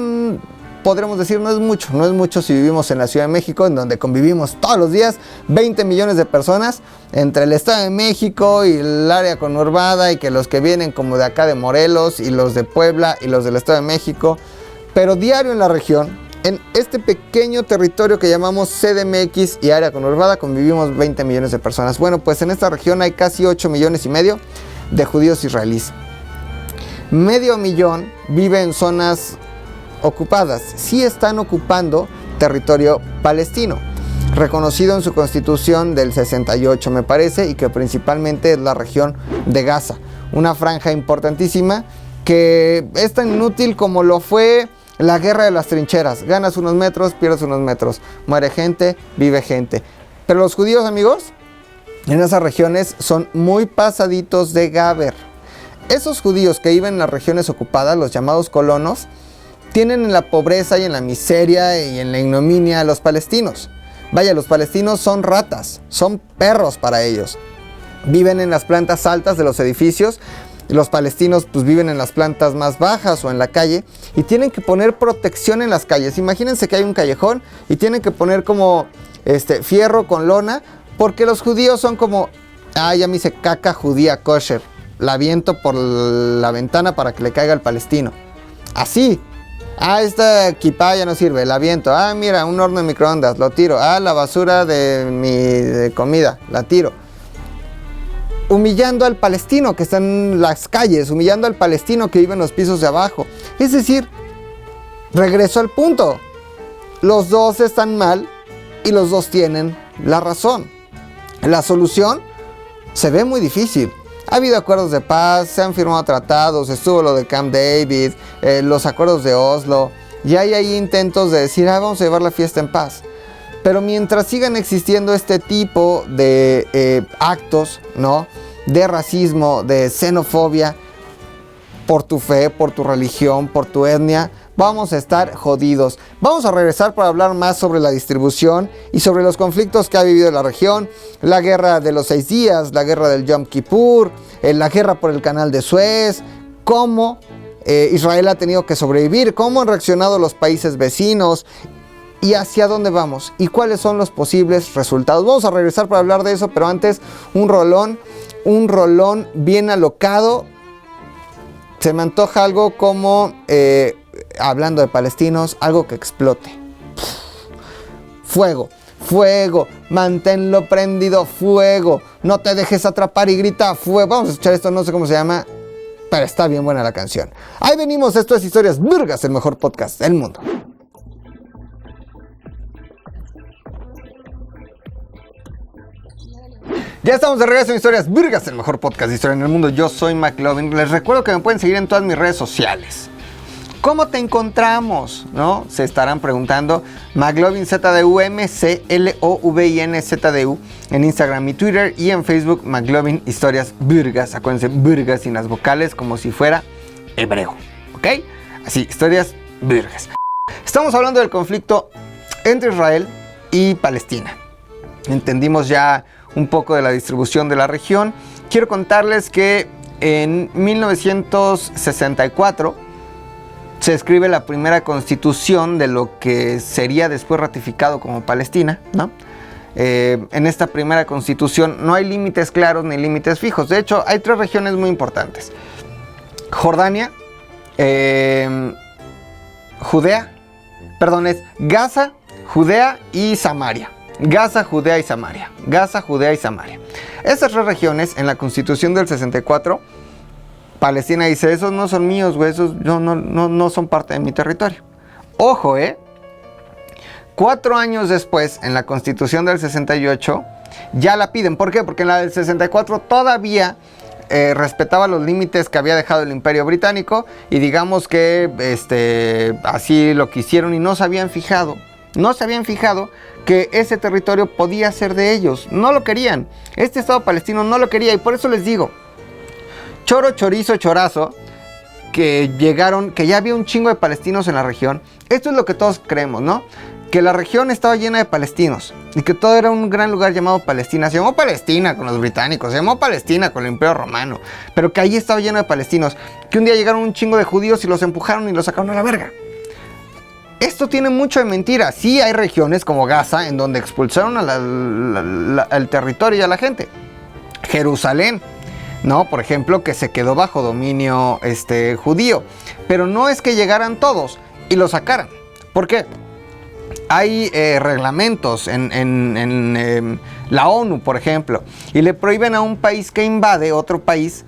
podremos decir no es mucho si vivimos en la Ciudad de México, en donde convivimos todos los días 20 millones de personas entre el Estado de México y el área conurbada, y que los que vienen como de acá de Morelos y los de Puebla y los del Estado de México, pero diario en la región, en este pequeño territorio que llamamos CDMX y área conurbada, convivimos 20 millones de personas. Bueno, pues en esta región hay casi 8 millones y medio de judíos israelíes. Medio millón vive en zonas ocupadas. Sí están ocupando territorio palestino, reconocido en su constitución del 68, me parece, y que principalmente es la región de Gaza. Una franja importantísima que es tan inútil como lo fue la guerra de las trincheras. Ganas unos metros, pierdes unos metros. Muere gente, vive gente. Pero los judíos, amigos, en esas regiones son muy pasaditos de Gaber. Esos judíos que viven en las regiones ocupadas, los llamados colonos, tienen en la pobreza y en la miseria y en la ignominia a los palestinos. Vaya, los palestinos son ratas, son perros para ellos. Viven en las plantas altas de los edificios. Los palestinos pues viven en las plantas más bajas o en la calle y tienen que poner protección en las calles. Imagínense que hay un callejón y tienen que poner como fierro con lona, porque los judíos son como, ya me hice caca judía kosher, la aviento por la ventana para que le caiga al palestino. Así. Esta kipá ya no sirve, la aviento. Mira, un horno de microondas, lo tiro. La basura de mi comida, la tiro. Humillando al palestino que está en las calles, humillando al palestino que vive en los pisos de abajo. Es decir, regreso al punto. Los dos están mal y los dos tienen la razón. La solución se ve muy difícil. Ha habido acuerdos de paz, se han firmado tratados, estuvo lo de Camp David, los acuerdos de Oslo. Ya hay ahí intentos de decir, vamos a llevar la fiesta en paz. Pero mientras sigan existiendo este tipo de actos, ¿no?, de racismo, de xenofobia, por tu fe, por tu religión, por tu etnia, vamos a estar jodidos. Vamos a regresar para hablar más sobre la distribución y sobre los conflictos que ha vivido la región, la guerra de los 6 días, la guerra del Yom Kippur, la guerra por el canal de Suez, cómo Israel ha tenido que sobrevivir, cómo han reaccionado los países vecinos y hacia dónde vamos y cuáles son los posibles resultados. Vamos a regresar para hablar de eso, pero antes un rolón un rolón bien alocado. Se me antoja algo como, hablando de palestinos, algo que explote. Fuego, fuego, manténlo prendido, fuego. No te dejes atrapar y grita fuego. Vamos a escuchar esto, no sé cómo se llama, pero está bien buena la canción. Ahí venimos, esto es Historias Virgas, el mejor podcast del mundo. Ya estamos de regreso en Historias Virgas, el mejor podcast de historia en el mundo. Yo soy McLovin. Les recuerdo que me pueden seguir en todas mis redes sociales. ¿Cómo te encontramos? ¿No? Se estarán preguntando. McLovin ZDU, MCLOVINZDU en Instagram y Twitter, y en Facebook McLovin Historias Virgas. Acuérdense, Virgas sin las vocales, como si fuera hebreo. ¿Ok? Así, Historias Virgas. Estamos hablando del conflicto entre Israel y Palestina. Entendimos ya un poco de la distribución de la región. Quiero contarles que en 1964 se escribe la primera constitución de lo que sería después ratificado como Palestina, ¿no? En esta primera constitución no hay límites claros ni límites fijos. De hecho, hay 3 regiones muy importantes: Jordania, Gaza, Judea y Samaria. Gaza, Judea y Samaria. Gaza, Judea y Samaria. Estas 3 regiones, en la Constitución del 64, Palestina dice: esos no son míos, güey, esos no son parte de mi territorio. Ojo, 4 años después, en la Constitución del 68, ya la piden. ¿Por qué? Porque en la del 64 todavía respetaba los límites que había dejado el Imperio Británico, y digamos que así lo quisieron y no se habían fijado que ese territorio podía ser de ellos. No lo querían. Este Estado palestino no lo quería, y por eso les digo, choro, chorizo, chorazo, que llegaron, que ya había un chingo de palestinos en la región. Esto es lo que todos creemos, ¿no? Que la región estaba llena de palestinos y que todo era un gran lugar llamado Palestina. Se llamó Palestina con los británicos, se llamó Palestina con el Imperio Romano, pero que ahí estaba lleno de palestinos, que un día llegaron un chingo de judíos y los empujaron y los sacaron a la verga. Esto tiene mucho de mentira. Sí hay regiones como Gaza en donde expulsaron al territorio y a la gente. Jerusalén, ¿no? Por ejemplo, que se quedó bajo dominio judío. Pero no es que llegaran todos y lo sacaran. ¿Por qué? Hay reglamentos en la ONU, por ejemplo, y le prohíben a un país que invade otro país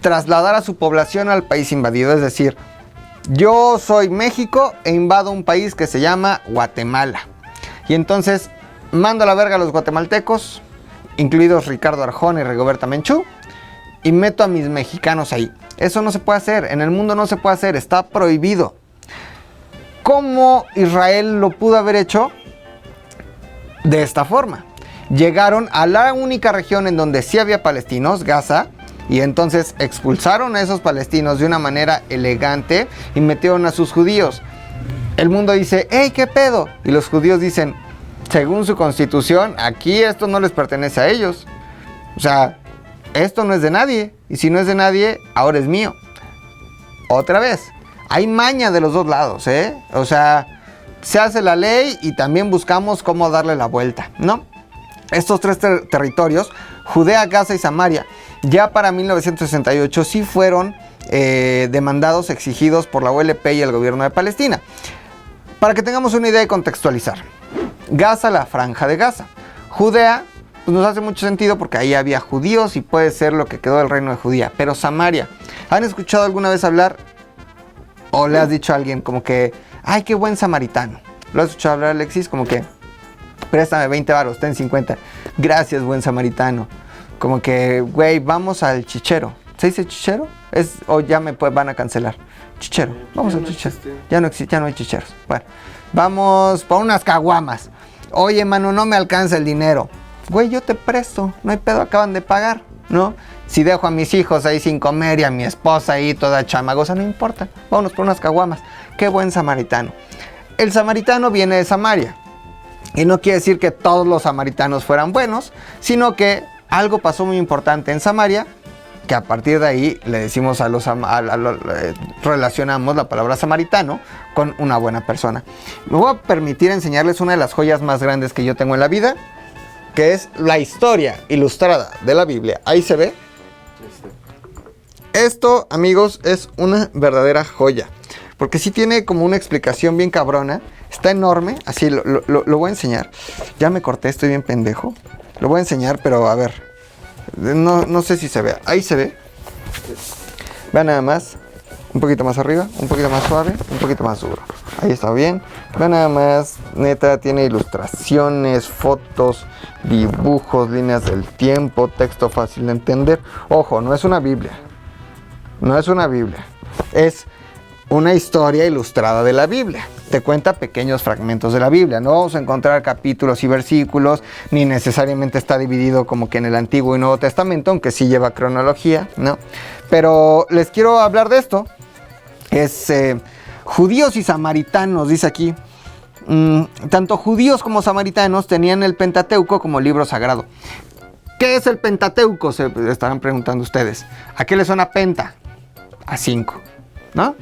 trasladar a su población al país invadido. Es decir, yo soy México e invado un país que se llama Guatemala. Y entonces mando a la verga a los guatemaltecos, incluidos Ricardo Arjona y Rigoberta Menchú, y meto a mis mexicanos ahí. Eso no se puede hacer, en el mundo no se puede hacer, está prohibido. ¿Cómo Israel lo pudo haber hecho? De esta forma. Llegaron a la única región en donde sí había palestinos, Gaza, y entonces expulsaron a esos palestinos de una manera elegante y metieron a sus judíos. El mundo dice: ¡hey, qué pedo! Y los judíos dicen: según su constitución, aquí esto no les pertenece a ellos. O sea, esto no es de nadie. Y si no es de nadie, ahora es mío. Otra vez, hay maña de los dos lados, O sea, se hace la ley y también buscamos cómo darle la vuelta, ¿no? Estos 3 territorios, Judea, Gaza y Samaria, ya para 1968 sí fueron demandados, exigidos por la OLP y el gobierno de Palestina. Para que tengamos una idea y contextualizar. Gaza, la franja de Gaza. Judea, pues nos hace mucho sentido porque ahí había judíos y puede ser lo que quedó del reino de Judea. Pero Samaria, ¿han escuchado alguna vez hablar o le has dicho a alguien como que: ay, qué buen samaritano? ¿Lo has escuchado hablar, Alexis? Como que: préstame 20 varos, ten 50. Gracias, buen samaritano. Como que, güey, vamos al chichero. ¿Se dice chichero? O ya me van a cancelar. Chichero, vamos al chichero. Ya no hay chicheros. Bueno, vamos por unas caguamas. Oye, mano, no me alcanza el dinero. Güey, yo te presto, no hay pedo, acaban de pagar, ¿no? Si dejo a mis hijos ahí sin comer y a mi esposa ahí toda chamagosa, no importa. Vámonos por unas caguamas. Qué buen samaritano. El samaritano viene de Samaria. Y no quiere decir que todos los samaritanos fueran buenos, sino que algo pasó muy importante en Samaria, que a partir de ahí le decimos relacionamos la palabra samaritano con una buena persona. Me voy a permitir enseñarles una de las joyas más grandes que yo tengo en la vida, que es la historia ilustrada de la Biblia. Ahí se ve. Esto, amigos, es una verdadera joya. Porque sí tiene como una explicación bien cabrona. Está enorme. Así lo voy a enseñar. Ya me corté, estoy bien pendejo. Lo voy a enseñar, pero a ver. No sé si se ve. Ahí se ve. Vean nada más. Un poquito más arriba, un poquito más suave, un poquito más duro. Ahí está bien. Vean nada más. Neta, tiene ilustraciones, fotos, dibujos, líneas del tiempo, texto fácil de entender. Ojo, no es una Biblia. No es una Biblia. Es una historia ilustrada de la Biblia. Te cuenta pequeños fragmentos de la Biblia. No vamos a encontrar capítulos y versículos, ni necesariamente está dividido como que en el Antiguo y Nuevo Testamento, aunque sí lleva cronología, ¿no? Pero les quiero hablar de esto. Es judíos y samaritanos, dice aquí. Tanto judíos como samaritanos tenían el Pentateuco como libro sagrado. ¿Qué es el Pentateuco? Se estarán preguntando ustedes. ¿A qué le suena penta? A 5, ¿no?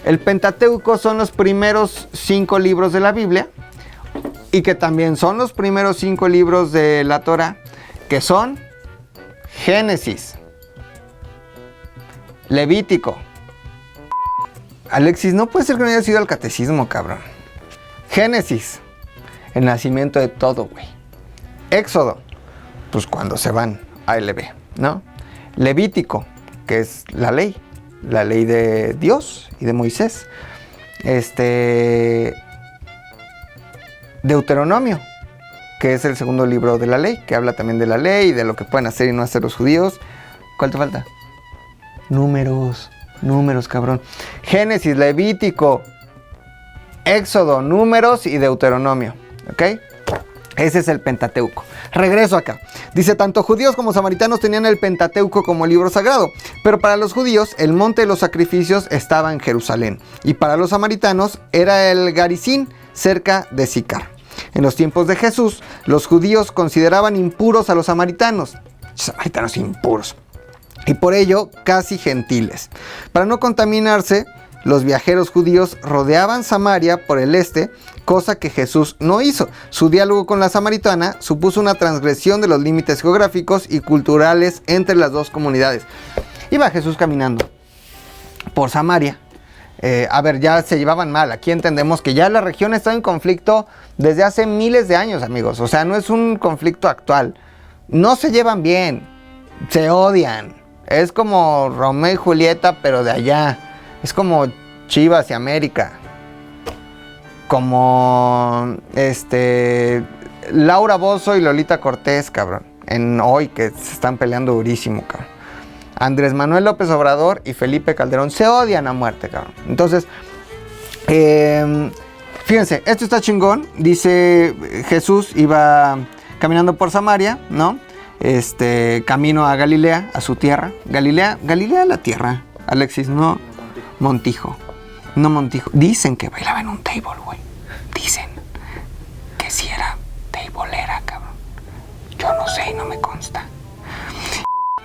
El Pentateuco son los primeros 5 libros de la Biblia y que también son los primeros 5 libros de la Torah, que son Génesis, Levítico. Alexis, no puede ser que no hayas ido al catecismo, cabrón. Génesis, el nacimiento de todo, güey. Éxodo, pues cuando se van a LB, ¿no? Levítico, que es la ley de Dios y de Moisés. Deuteronomio, que es el segundo libro de la ley, que habla también de la ley y de lo que pueden hacer y no hacer los judíos. ¿Cuál te falta? Números, cabrón. Génesis, Levítico, Éxodo, Números y Deuteronomio, ¿ok? Ese es el Pentateuco. Regreso acá. Dice, tanto judíos como samaritanos tenían el Pentateuco como libro sagrado, pero para los judíos el monte de los sacrificios estaba en Jerusalén y para los samaritanos era el Garizim, cerca de Sicar. En los tiempos de Jesús, los judíos consideraban impuros a los samaritanos impuros, y por ello casi gentiles. Para no contaminarse, los viajeros judíos rodeaban Samaria por el este, cosa que Jesús no hizo. Su diálogo con la samaritana supuso una transgresión de los límites geográficos y culturales entre las dos comunidades. Iba Jesús caminando por Samaria. Ya se llevaban mal. Aquí entendemos que ya la región está en conflicto desde hace miles de años, amigos. O sea, no es un conflicto actual. No se llevan bien, se odian. Es como Romeo y Julieta, pero de allá. Es como Chivas y América. Como Laura Bozzo y Lolita Cortés, cabrón. En hoy que se están peleando durísimo, cabrón. Andrés Manuel López Obrador y Felipe Calderón se odian a muerte, cabrón. Entonces, fíjense, esto está chingón. Dice, Jesús iba caminando por Samaria, ¿no? Camino a Galilea, a su tierra. Galilea la tierra, Alexis, no Montijo. No Montijo. Dicen que bailaba en un table, güey. Dicen que si era tableera, cabrón. Yo no sé y no me consta.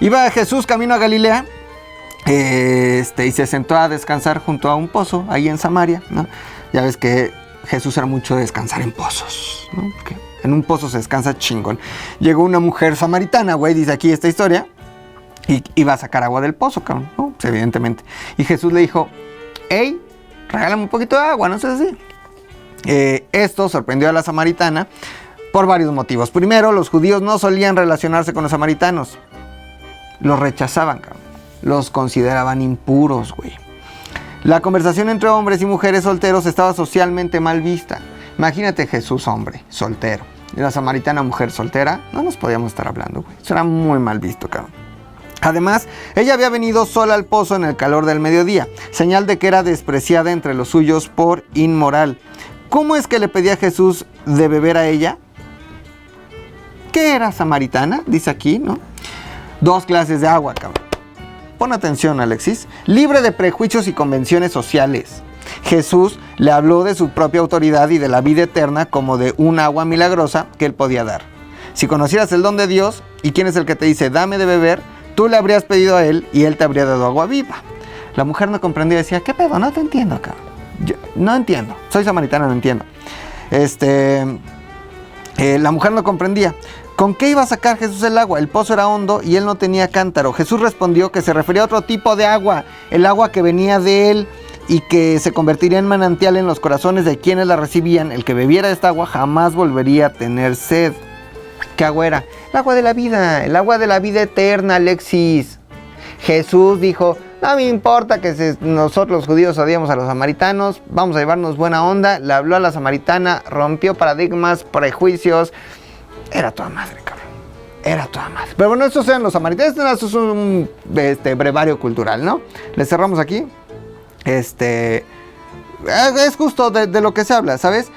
Iba Jesús camino a Galilea, y se sentó a descansar junto a un pozo, ahí en Samaria, ¿no? Ya ves que Jesús era mucho de descansar en pozos, ¿no? Que en un pozo se descansa chingón. Llegó una mujer samaritana, güey, dice aquí esta historia, y iba a sacar agua del pozo, cabrón, ¿no? Pues evidentemente. Y Jesús le dijo, hey, regálame un poquito de agua, no sé si. Esto sorprendió a la samaritana por varios motivos. Primero, los judíos no solían relacionarse con los samaritanos. Los rechazaban, cabrón. Los consideraban impuros, güey. La conversación entre hombres y mujeres solteros estaba socialmente mal vista. Imagínate Jesús, hombre, soltero, y la samaritana, mujer soltera. No nos podíamos estar hablando, güey. Eso era muy mal visto, cabrón. Además, ella había venido sola al pozo en el calor del mediodía, señal de que era despreciada entre los suyos por inmoral. ¿Cómo es que le pedía a Jesús de beber a ella? ¿Qué era samaritana? Dice aquí, ¿no? 2 clases de agua, cabrón. Pon atención, Alexis. Libre de prejuicios y convenciones sociales. Jesús le habló de su propia autoridad y de la vida eterna como de un agua milagrosa que él podía dar. Si conocieras el don de Dios y quién es el que te dice, dame de beber, tú le habrías pedido a él y él te habría dado agua viva. La mujer no comprendía y decía, ¿qué pedo? No te entiendo, cabrón. Yo no entiendo. Soy samaritana, no entiendo. La mujer no comprendía. ¿Con qué iba a sacar Jesús el agua? El pozo era hondo y él no tenía cántaro. Jesús respondió que se refería a otro tipo de agua, el agua que venía de él y que se convertiría en manantial en los corazones de quienes la recibían. El que bebiera esta agua jamás volvería a tener sed. ¿Qué agua era? El agua de la vida, el agua de la vida eterna, Alexis. Jesús dijo, no me importa que nosotros los judíos odiamos a los samaritanos, vamos a llevarnos buena onda. Le habló a la samaritana, rompió paradigmas, prejuicios. Era toda madre, cabrón. Era toda madre. Pero bueno, estos eran los samaritanos. Esto es un brevario cultural, ¿no? Le cerramos aquí. Es justo de lo que se habla, ¿sabes?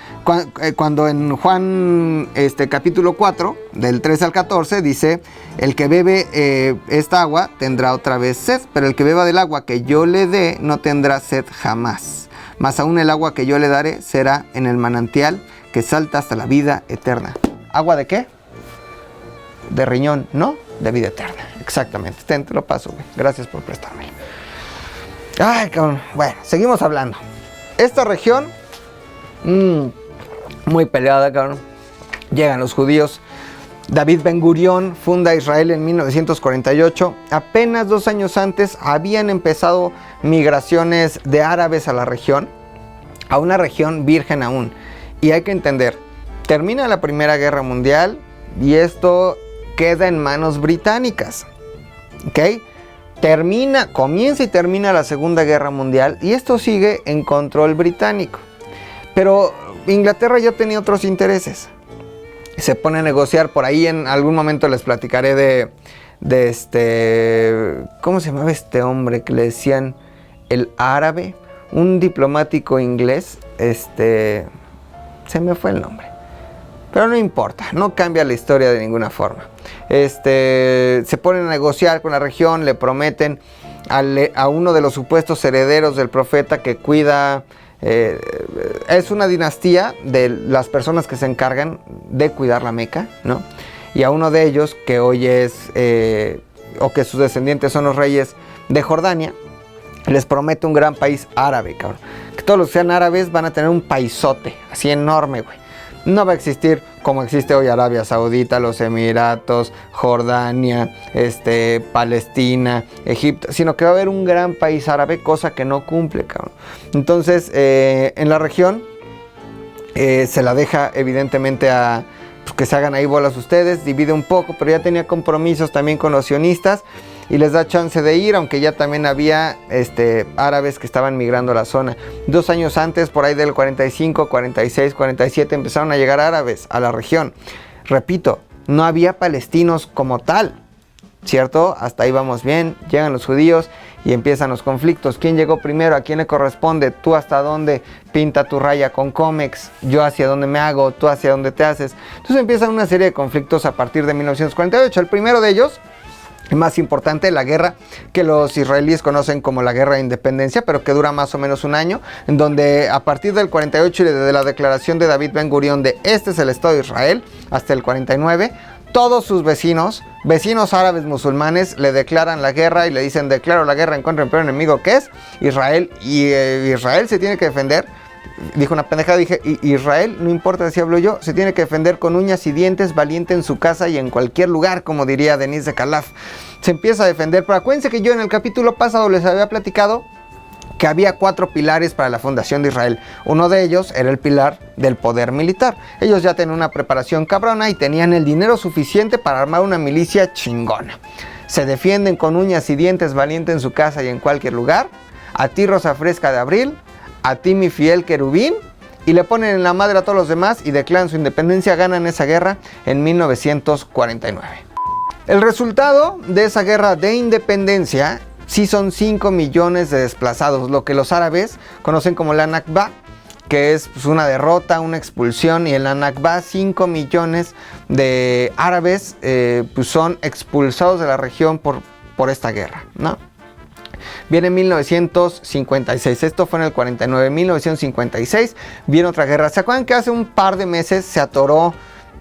Cuando en Juan capítulo 4, del 13 al 14, dice, el que bebe esta agua tendrá otra vez sed, pero el que beba del agua que yo le dé no tendrá sed jamás. Más aún el agua que yo le daré será en el manantial que salta hasta la vida eterna. ¿Agua de qué? De riñón, ¿no? De vida eterna, exactamente. Te lo paso, güey. Gracias por prestármelo. Ay, cabrón. Bueno, seguimos hablando. Esta región, muy peleada, cabrón. Llegan los judíos. David Ben Gurión funda Israel en 1948. Apenas 2 años antes habían empezado migraciones de árabes a la región, a una región virgen aún. Y hay que entender, termina la Primera Guerra Mundial y esto queda en manos británicas. ¿Ok? Comienza y termina la Segunda Guerra Mundial y esto sigue en control británico. Pero Inglaterra ya tenía otros intereses. Se pone a negociar, por ahí en algún momento les platicaré de ¿cómo se llamaba este hombre que le decían el árabe? Un diplomático inglés, se me fue el nombre. Pero no importa, no cambia la historia de ninguna forma. Se ponen a negociar con la región, le prometen a uno de los supuestos herederos del profeta que cuida. Es una dinastía de las personas que se encargan de cuidar la Meca, ¿no? Y a uno de ellos, que hoy es, o que sus descendientes son los reyes de Jordania, les promete un gran país árabe, cabrón. Que todos los que sean árabes van a tener un paisote, así enorme, güey. No va a existir como existe hoy Arabia Saudita, los Emiratos, Jordania, Palestina, Egipto, sino que va a haber un gran país árabe, cosa que no cumple, cabrón. Entonces, en la región se la deja evidentemente a que se hagan ahí bolas ustedes, divide un poco, pero ya tenía compromisos también con los sionistas y les da chance de ir, aunque ya también había árabes que estaban migrando a la zona. 2 años antes, por ahí del 45, 46, 47, empezaron a llegar árabes a la región. Repito, no había palestinos como tal, ¿cierto? Hasta ahí vamos bien, llegan los judíos y empiezan los conflictos. ¿Quién llegó primero? ¿A quién le corresponde? ¿Tú hasta dónde pinta tu raya con Comex? ¿Yo hacia dónde me hago? ¿Tú hacia dónde te haces? Entonces empiezan una serie de conflictos a partir de 1948. El primero de ellos, más importante, la guerra que los israelíes conocen como la Guerra de Independencia, pero que dura más o menos un año, en donde a partir del 48 y de la declaración de David Ben Gurión de este es el Estado de Israel, hasta el 49, todos sus vecinos árabes musulmanes le declaran la guerra y le dicen: declaro la guerra en contra del peor enemigo que es Israel, y Israel se tiene que defender. Dijo una pendejada, dije, Israel, no importa si hablo yo, se tiene que defender con uñas y dientes, valiente en su casa y en cualquier lugar, como diría Denise de Calaf. Se empieza a defender, pero acuérdense que yo en el capítulo pasado les había platicado que había 4 pilares para la fundación de Israel. Uno de ellos era el pilar del poder militar. Ellos ya tenían una preparación cabrona y tenían el dinero suficiente para armar una milicia chingona. Se defienden con uñas y dientes, valiente en su casa y en cualquier lugar. A ti, rosa fresca de abril. A ti, mi fiel querubín, y le ponen en la madre a todos los demás y declaran su independencia. Ganan esa guerra en 1949. El resultado de esa guerra de independencia sí son 5 millones de desplazados, lo que los árabes conocen como la Nakba, que es pues, una derrota, una expulsión, y en la Nakba 5 millones de árabes pues, son expulsados de la región por esta guerra, ¿no? Viene 1956, esto fue en el 49, 1956, viene otra guerra. ¿Se acuerdan que hace un par de meses se atoró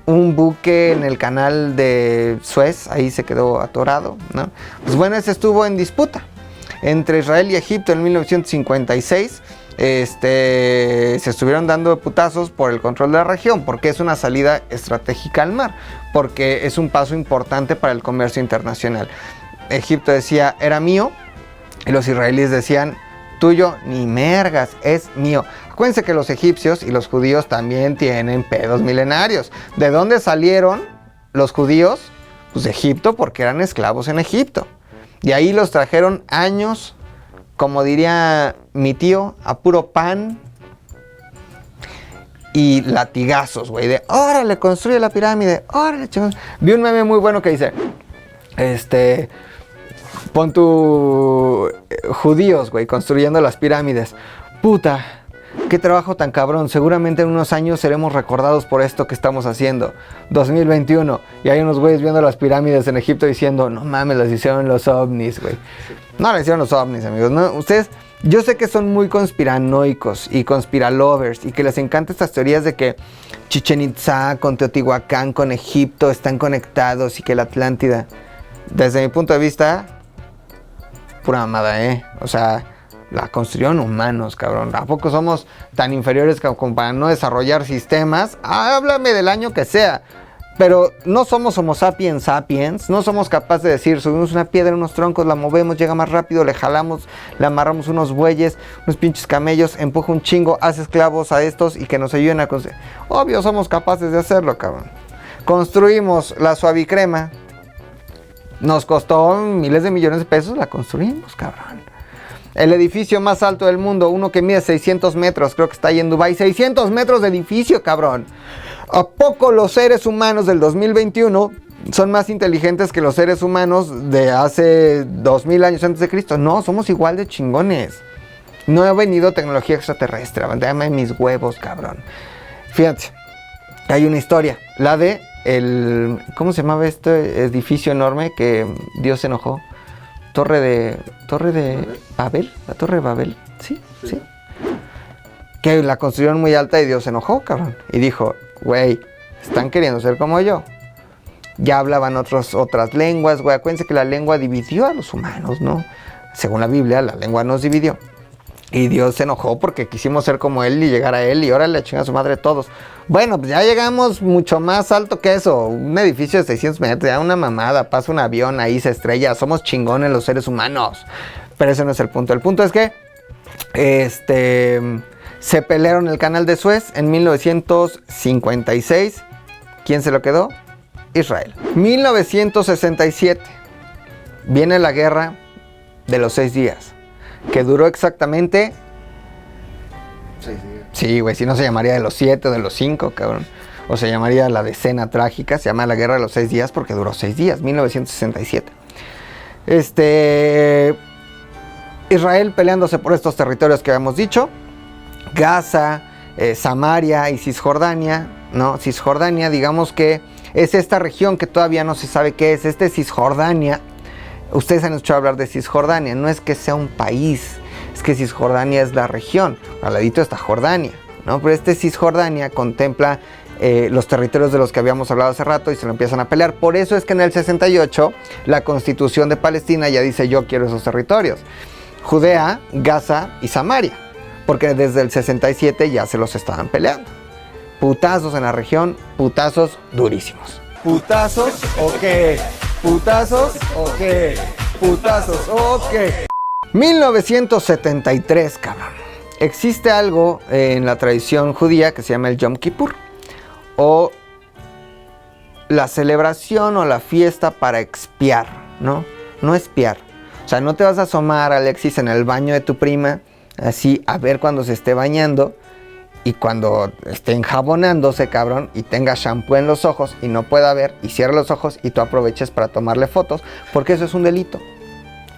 un buque en el canal de Suez? Ahí se quedó atorado, ¿no? Pues bueno, ese estuvo en disputa entre Israel y Egipto en 1956. se estuvieron dando putazos por el control de la región, porque es una salida estratégica al mar, porque es un paso importante para el comercio internacional. Egipto decía, era mío, y los israelíes decían, tuyo ni mergas, es mío. Acuérdense que los egipcios y los judíos también tienen pedos milenarios. ¿De dónde salieron los judíos? Pues de Egipto, porque eran esclavos en Egipto. Y ahí los trajeron años, como diría mi tío, a puro pan y latigazos, güey. De, órale, construye la pirámide, órale, chingón. Vi un meme muy bueno que dice, pon tu judíos, güey, construyendo las pirámides. Puta, qué trabajo tan cabrón. Seguramente en unos años seremos recordados por esto que estamos haciendo. 2021. Y hay unos güeyes viendo las pirámides en Egipto diciendo, no mames, las hicieron los ovnis, güey. No las hicieron los ovnis, amigos. No, ustedes, yo sé que son muy conspiranoicos y conspiralovers y que les encantan estas teorías de que Chichén Itzá con Teotihuacán, con Egipto están conectados y que la Atlántida. Desde mi punto de vista, pura mamada, O sea, la construyeron humanos, cabrón. ¿A poco somos tan inferiores como para no desarrollar sistemas? Háblame del año que sea. Pero no somos Homo sapiens sapiens. No somos capaces de decir, subimos una piedra, unos troncos, la movemos, llega más rápido, le jalamos, le amarramos unos bueyes, unos pinches camellos, empuja un chingo, hace esclavos a estos y que nos ayuden a construir. Obvio, somos capaces de hacerlo, cabrón. Construimos la suavicrema. Nos costó miles de millones de pesos, la construimos, cabrón. El edificio más alto del mundo, uno que mide 600 metros, creo que está ahí en Dubái. 600 metros de edificio, cabrón. ¿A poco los seres humanos del 2021 son más inteligentes que los seres humanos de hace 2000 años antes de Cristo? No, somos igual de chingones. No ha venido tecnología extraterrestre. Dame mis huevos, cabrón. Fíjate, hay una historia. La de ¿cómo se llamaba este edificio enorme que Dios se enojó? Torre de Babel, la Torre de Babel, sí. Que la construyeron muy alta y Dios se enojó, cabrón. Y dijo, güey, están queriendo ser como yo. Ya hablaban otras lenguas, güey. Acuérdense que la lengua dividió a los humanos, ¿no? Según la Biblia, la lengua nos dividió. Y Dios se enojó porque quisimos ser como Él y llegar a Él y ahora le chinga a su madre todos. Bueno, pues ya llegamos mucho más alto que eso. Un edificio de 600 metros, ya una mamada. Pasa un avión ahí, se estrella. Somos chingones los seres humanos. Pero ese no es el punto. El punto es que se pelearon el canal de Suez en 1956. ¿Quién se lo quedó? Israel. 1967. Viene la guerra de los 6 días. Que duró exactamente 6 días. Sí, güey, si no se llamaría de los 7 o de los 5, cabrón. O se llamaría la decena trágica, se llama la guerra de los 6 días porque duró 6 días, 1967. Israel peleándose por estos territorios que habíamos dicho. Gaza, Samaria y Cisjordania, ¿no? Cisjordania, digamos que es esta región que todavía no se sabe qué es. Cisjordania. Ustedes han escuchado hablar de Cisjordania, no es que sea un país, es que Cisjordania es la región, al ladito está Jordania, ¿no? Pero Cisjordania contempla los territorios de los que habíamos hablado hace rato y se lo empiezan a pelear. Por eso es que en el 68 la Constitución de Palestina ya dice yo quiero esos territorios. Judea, Gaza y Samaria, porque desde el 67 ya se los estaban peleando. Putazos en la región, putazos durísimos. ¿Putazos o qué? ¿Putazos o qué? ¿Putazos o qué? 1973, cabrón. Existe algo en la tradición judía que se llama el Yom Kippur, o la celebración o la fiesta para expiar, ¿no? No espiar. O sea, no te vas a asomar, Alexis, en el baño de tu prima, así a ver cuando se esté bañando y cuando esté enjabonándose, cabrón, y tenga shampoo en los ojos y no pueda ver y cierre los ojos y tú aproveches para tomarle fotos, porque eso es un delito.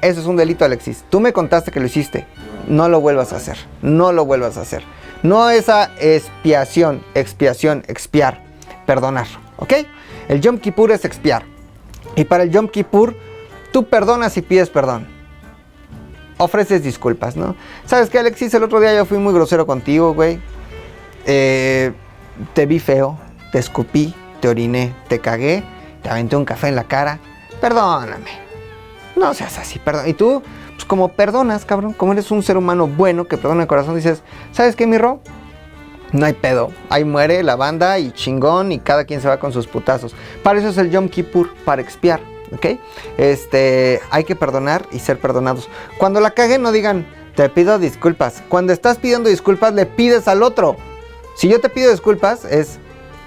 Eso es un delito, Alexis. Tú me contaste que lo hiciste. No lo vuelvas a hacer. No lo vuelvas a hacer. No esa expiación, expiar, perdonar, ¿ok? El Yom Kippur es expiar. Y para el Yom Kippur, tú perdonas y pides perdón. Ofreces disculpas, ¿no? ¿Sabes qué, Alexis? El otro día yo fui muy grosero contigo, güey. Te vi feo, te escupí, te oriné, te cagué, te aventé un café en la cara. Perdóname. No seas así, perdón. Y tú, pues como perdonas, cabrón, como eres un ser humano bueno que perdona de corazón, dices, ¿sabes qué, mi Ro? No hay pedo, ahí muere la banda y chingón y cada quien se va con sus putazos. Para eso es el Yom Kippur, para expiar, ¿ok? Hay que perdonar y ser perdonados. Cuando la caguen no digan, te pido disculpas. Cuando estás pidiendo disculpas le pides al otro. Si yo te pido disculpas es,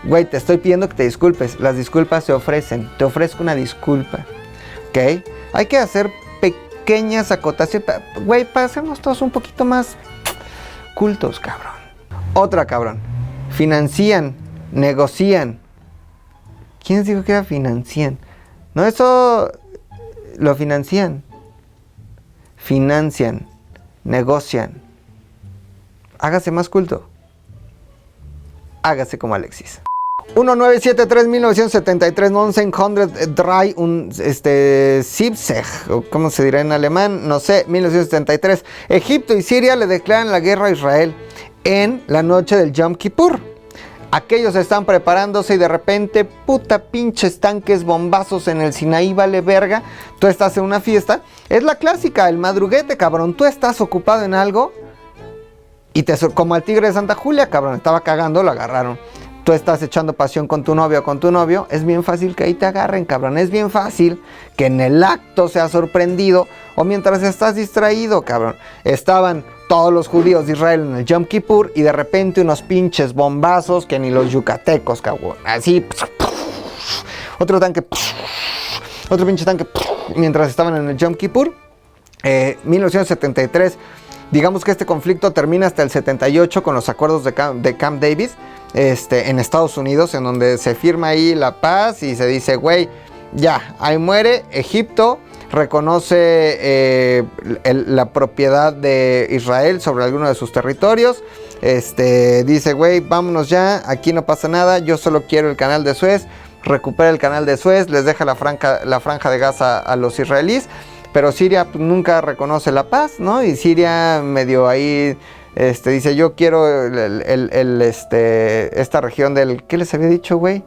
güey, te estoy pidiendo que te disculpes. Las disculpas se ofrecen, te ofrezco una disculpa, ¿ok? Hay que hacer pequeñas acotaciones, güey, para hacernos todos un poquito más cultos, cabrón. Otra, cabrón. Financian, negocian. ¿Quién dijo que era financian? No, eso lo financian. Financian, negocian. Hágase más culto. Hágase como Alexis. 1973, 1900 Drei und Siebzig, o ¿cómo se dirá en alemán? No sé, 1973. Egipto y Siria le declaran la guerra a Israel en la noche del Yom Kippur. Aquellos están preparándose y de repente, puta pinches tanques, bombazos en el Sinaí, vale verga. Tú estás en una fiesta. Es la clásica, el madruguete, cabrón. Tú estás ocupado en algo y como al tigre de Santa Julia, cabrón. Estaba cagando, lo agarraron. Tú estás echando pasión con tu novio o con tu novio. Es bien fácil que ahí te agarren, cabrón. Es bien fácil que en el acto seas sorprendido o mientras estás distraído, cabrón. Estaban todos los judíos de Israel en el Yom Kippur y de repente unos pinches bombazos que ni los yucatecos, cabrón. Así, otro tanque, otro pinche tanque, mientras estaban en el Yom Kippur. 1973, digamos que este conflicto termina hasta el 78 con los acuerdos de Camp David en Estados Unidos, en donde se firma ahí la paz y se dice, güey, ya, ahí muere Egipto. Reconoce la propiedad de Israel sobre alguno de sus territorios. Dice, güey, vámonos ya, aquí no pasa nada, yo solo quiero el canal de Suez. Recupera el canal de Suez, les deja la franja de Gaza a los israelíes. Pero Siria pues, nunca reconoce la paz, ¿no? Y Siria medio ahí dice, yo quiero esta región del... ¿Qué les había dicho, güey?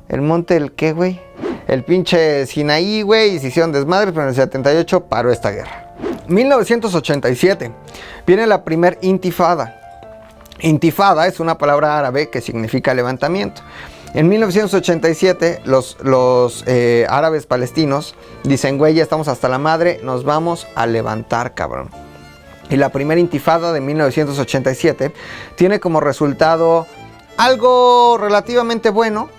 El monte del qué, güey. El pinche Sinaí, güey, y se hicieron desmadres, pero en el 78 paró esta guerra. 1987, viene la primer intifada. Intifada es una palabra árabe que significa levantamiento. En 1987, los árabes palestinos dicen, güey, ya estamos hasta la madre, nos vamos a levantar, cabrón. Y la primera intifada de 1987 tiene como resultado algo relativamente bueno,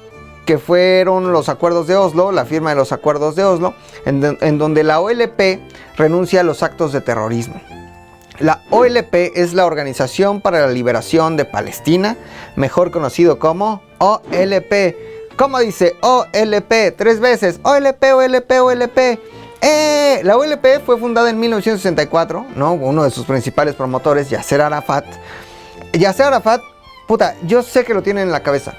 que fueron los acuerdos de Oslo, la firma de los acuerdos de Oslo, en donde la OLP renuncia a los actos de terrorismo. La OLP es la Organización para la Liberación de Palestina, mejor conocido como OLP. ¿Cómo dice? OLP, 3 veces. OLP, OLP, OLP. La OLP fue fundada en 1964, ¿no? Uno de sus principales promotores, Yasser Arafat. Yasser Arafat, puta, yo sé que lo tienen en la cabeza.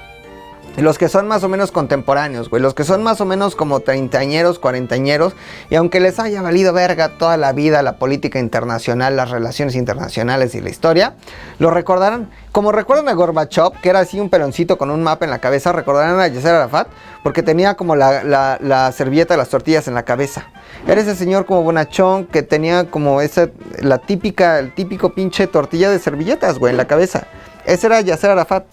Los que son más o menos contemporáneos, güey. Los que son más o menos como treintañeros, cuarentañeros. Y aunque les haya valido verga toda la vida la política internacional, las relaciones internacionales y la historia, lo recordarán. Como recuerdan a Gorbachev, que era así un peloncito con un mapa en la cabeza, recordarán a Yasser Arafat, porque tenía como la servilleta de las tortillas en la cabeza. Era ese señor como bonachón que tenía como el típico pinche tortilla de servilletas, güey, en la cabeza. Ese era Yasser Arafat.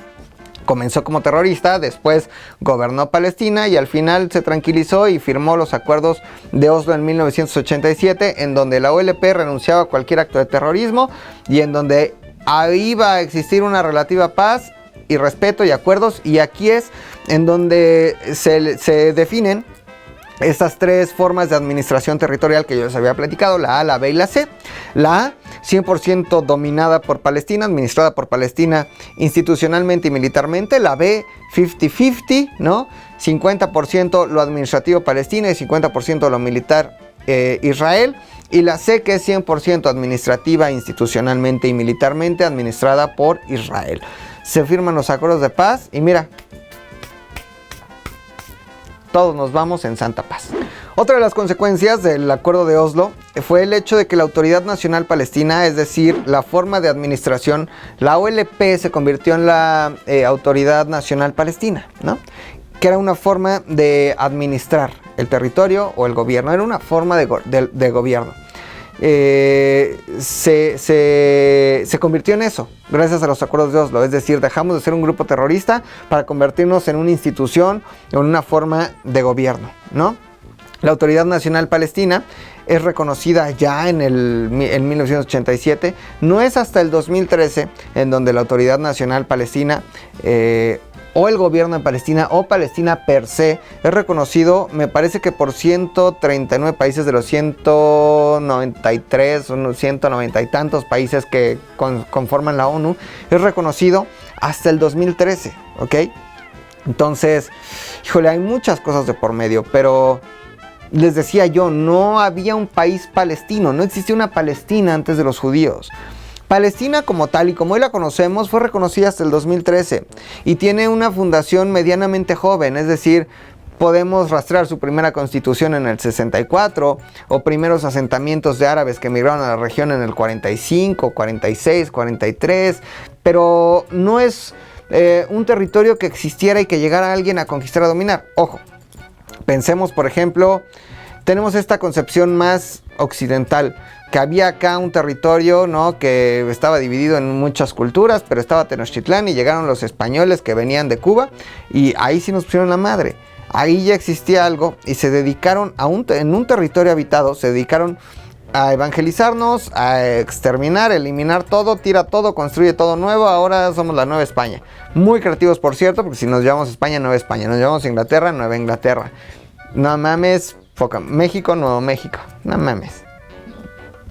Comenzó como terrorista, después gobernó Palestina y al final se tranquilizó y firmó los acuerdos de Oslo en 1987, en donde la OLP renunciaba a cualquier acto de terrorismo y en donde iba a existir una relativa paz y respeto y acuerdos. Y aquí es en donde se definen estas 3 formas de administración territorial que yo les había platicado, la A, la B y la C. La A, 100% dominada por Palestina, administrada por Palestina institucionalmente y militarmente. La B, 50-50, ¿no? 50% lo administrativo Palestina y 50% lo militar Israel. Y la C, que es 100% administrativa, institucionalmente y militarmente, administrada por Israel. Se firman los acuerdos de paz y mira, todos nos vamos en santa paz. Otra de las consecuencias del acuerdo de Oslo fue el hecho de que la Autoridad Nacional Palestina, es decir, la forma de administración, la OLP se convirtió en la Autoridad Nacional Palestina, ¿no? Que era una forma de administrar el territorio o el gobierno, era una forma de gobierno. se convirtió en eso, gracias a los acuerdos de Oslo. Es decir, dejamos de ser un grupo terrorista para convertirnos en una institución, en una forma de gobierno, ¿no? La Autoridad Nacional Palestina es reconocida ya en 1987. No es hasta el 2013 en donde la Autoridad Nacional Palestina o el gobierno de Palestina o Palestina per se es reconocido, me parece que por 139 países de los 193, unos 190 y tantos países que conforman la ONU, es reconocido hasta el 2013, ¿ok? Entonces, híjole, hay muchas cosas de por medio, pero les decía yo, no había un país palestino, no existía una Palestina antes de los judíos. Palestina como tal y como hoy la conocemos fue reconocida hasta el 2013 y tiene una fundación medianamente joven, es decir, podemos rastrear su primera constitución en el 64 o primeros asentamientos de árabes que emigraron a la región en el 45, 46, 43, pero no es un territorio que existiera y que llegara alguien a conquistar, a dominar. Ojo, pensemos por ejemplo, tenemos esta concepción más occidental, que había acá un territorio, ¿no?, que estaba dividido en muchas culturas, pero estaba Tenochtitlán y llegaron los españoles que venían de Cuba y ahí sí nos pusieron la madre. Ahí ya existía algo y se dedicaron en un territorio habitado, se dedicaron a evangelizarnos, a exterminar, eliminar todo, tira todo, construye todo nuevo. Ahora somos la Nueva España. Muy creativos, por cierto, porque si nos llamamos España, Nueva España. Nos llamamos Inglaterra, Nueva Inglaterra. No mames, México, Nuevo México. No mames.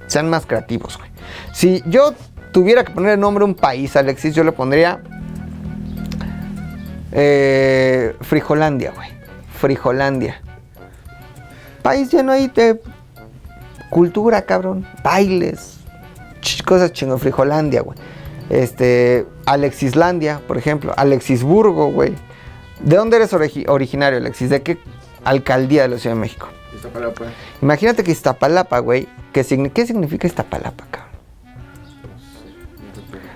Sean más creativos, güey. Si yo tuviera que poner el nombre a un país, Alexis, yo le pondría Frijolandia, güey. Frijolandia. País lleno ahí de cultura, cabrón. Bailes. Cosas chingón. Frijolandia, güey. Alexislandia, por ejemplo. Alexisburgo, güey. ¿De dónde eres originario, Alexis? ¿De qué alcaldía de la Ciudad de México? Iztapalapa. Imagínate que Iztapalapa, güey. ¿Qué significa Iztapalapa, cabrón?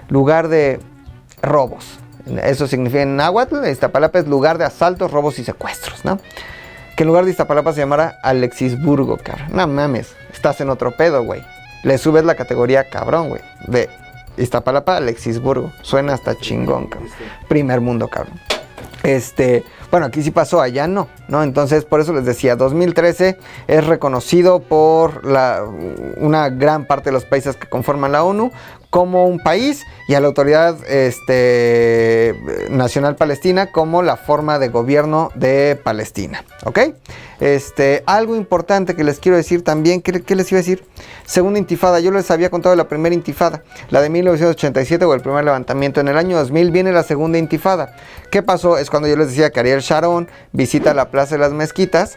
Lugar de robos. Eso significa en náhuatl. Iztapalapa es lugar de asaltos, robos y secuestros, ¿no? Que en lugar de Iztapalapa se llamara Alexisburgo, cabrón. No mames, estás en otro pedo, güey. Le subes la categoría, cabrón, güey. De Iztapalapa a Alexisburgo. Suena hasta chingón, cabrón. Primer mundo, cabrón. Bueno, aquí sí pasó, allá no, ¿no? Entonces, por eso les decía, 2013 es reconocido por una gran parte de los países que conforman la ONU como un país y a la Autoridad Nacional Palestina como la forma de gobierno de Palestina, ¿ok? Algo importante que les quiero decir también, ¿qué les iba a decir? Segunda intifada, yo les había contado la primera intifada, la de 1987 o el primer levantamiento. En el año 2000 viene la segunda intifada. ¿Qué pasó? Es cuando yo les decía que Ariel Sharon visita la Plaza de las Mezquitas.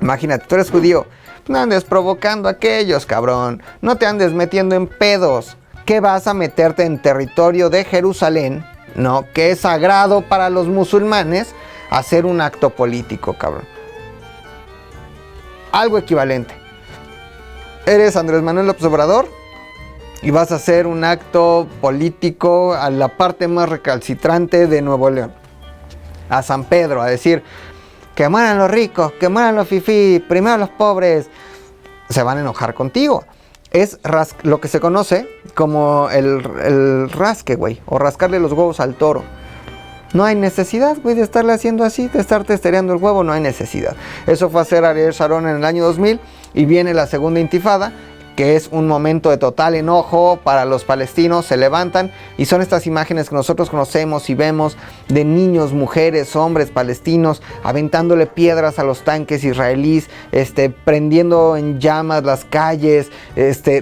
Imagínate, tú eres judío, no andes provocando a aquellos, cabrón, no te andes metiendo en pedos. ¿Qué vas a meterte en territorio de Jerusalén, no, que es sagrado para los musulmanes, a hacer un acto político, cabrón? Algo equivalente. Eres Andrés Manuel López Obrador y vas a hacer un acto político a la parte más recalcitrante de Nuevo León, a San Pedro, a decir que mueran los ricos, que mueran los fifís, primero los pobres. Se van a enojar contigo. Es lo que se conoce como el rasque, güey, o rascarle los huevos al toro. No hay necesidad, güey, de estarle haciendo así, de estar testereando el huevo, no hay necesidad. Eso fue hacer Ariel Sharon en el año 2000 y viene la segunda intifada, que es un momento de total enojo para los palestinos. Se levantan y son estas imágenes que nosotros conocemos y vemos de niños, mujeres, hombres palestinos aventándole piedras a los tanques israelíes, prendiendo en llamas las calles,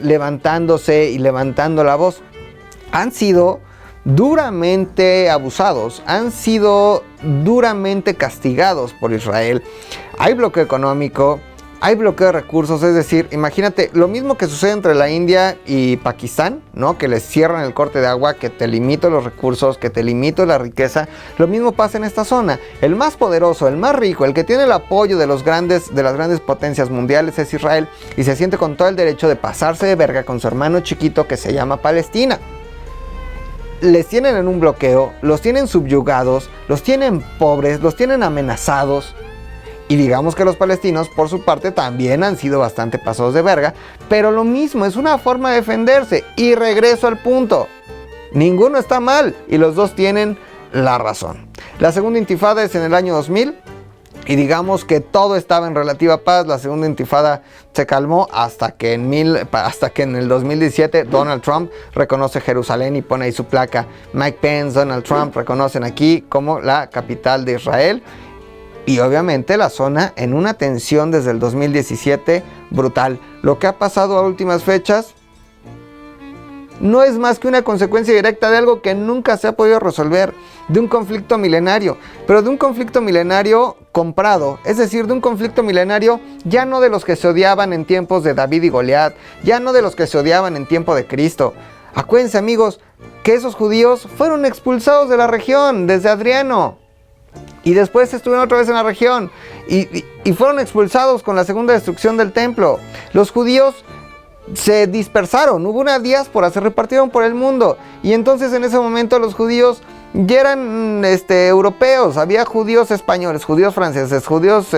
levantándose y levantando la voz. Han sido duramente abusados, han sido duramente castigados por Israel. Hay bloqueo económico, hay bloqueo de recursos, es decir, imagínate, lo mismo que sucede entre la India y Pakistán, ¿no? Que les cierran el corte de agua, que te limito los recursos, que te limito la riqueza. Lo mismo pasa en esta zona. El más poderoso, el más rico, el que tiene el apoyo de las grandes potencias mundiales es Israel, y se siente con todo el derecho de pasarse de verga con su hermano chiquito que se llama Palestina. Les tienen en un bloqueo, los tienen subyugados, los tienen pobres, los tienen amenazados. Y digamos que los palestinos, por su parte, también han sido bastante pasados de verga, pero lo mismo, es una forma de defenderse. Y regreso al punto. Ninguno está mal y los dos tienen la razón. La segunda intifada es en el año 2000 y digamos que todo estaba en relativa paz. La segunda intifada se calmó hasta que en el 2017 Donald Trump reconoce Jerusalén y pone ahí su placa. Mike Pence, Donald Trump reconocen aquí como la capital de Israel. Y obviamente la zona en una tensión desde el 2017 brutal. Lo que ha pasado a últimas fechas no es más que una consecuencia directa de algo que nunca se ha podido resolver, de un conflicto milenario, pero de un conflicto milenario comprado, es decir, de un conflicto milenario ya no de los que se odiaban en tiempos de David y Goliat, ya no de los que se odiaban en tiempo de Cristo. Acuérdense, amigos, que esos judíos fueron expulsados de la región desde Adriano y después estuvieron otra vez en la región y fueron expulsados con la segunda destrucción del templo. Los judíos se dispersaron, hubo una diáspora, se repartieron por el mundo y entonces en ese momento los judíos ya eran europeos, había judíos españoles, judíos franceses, judíos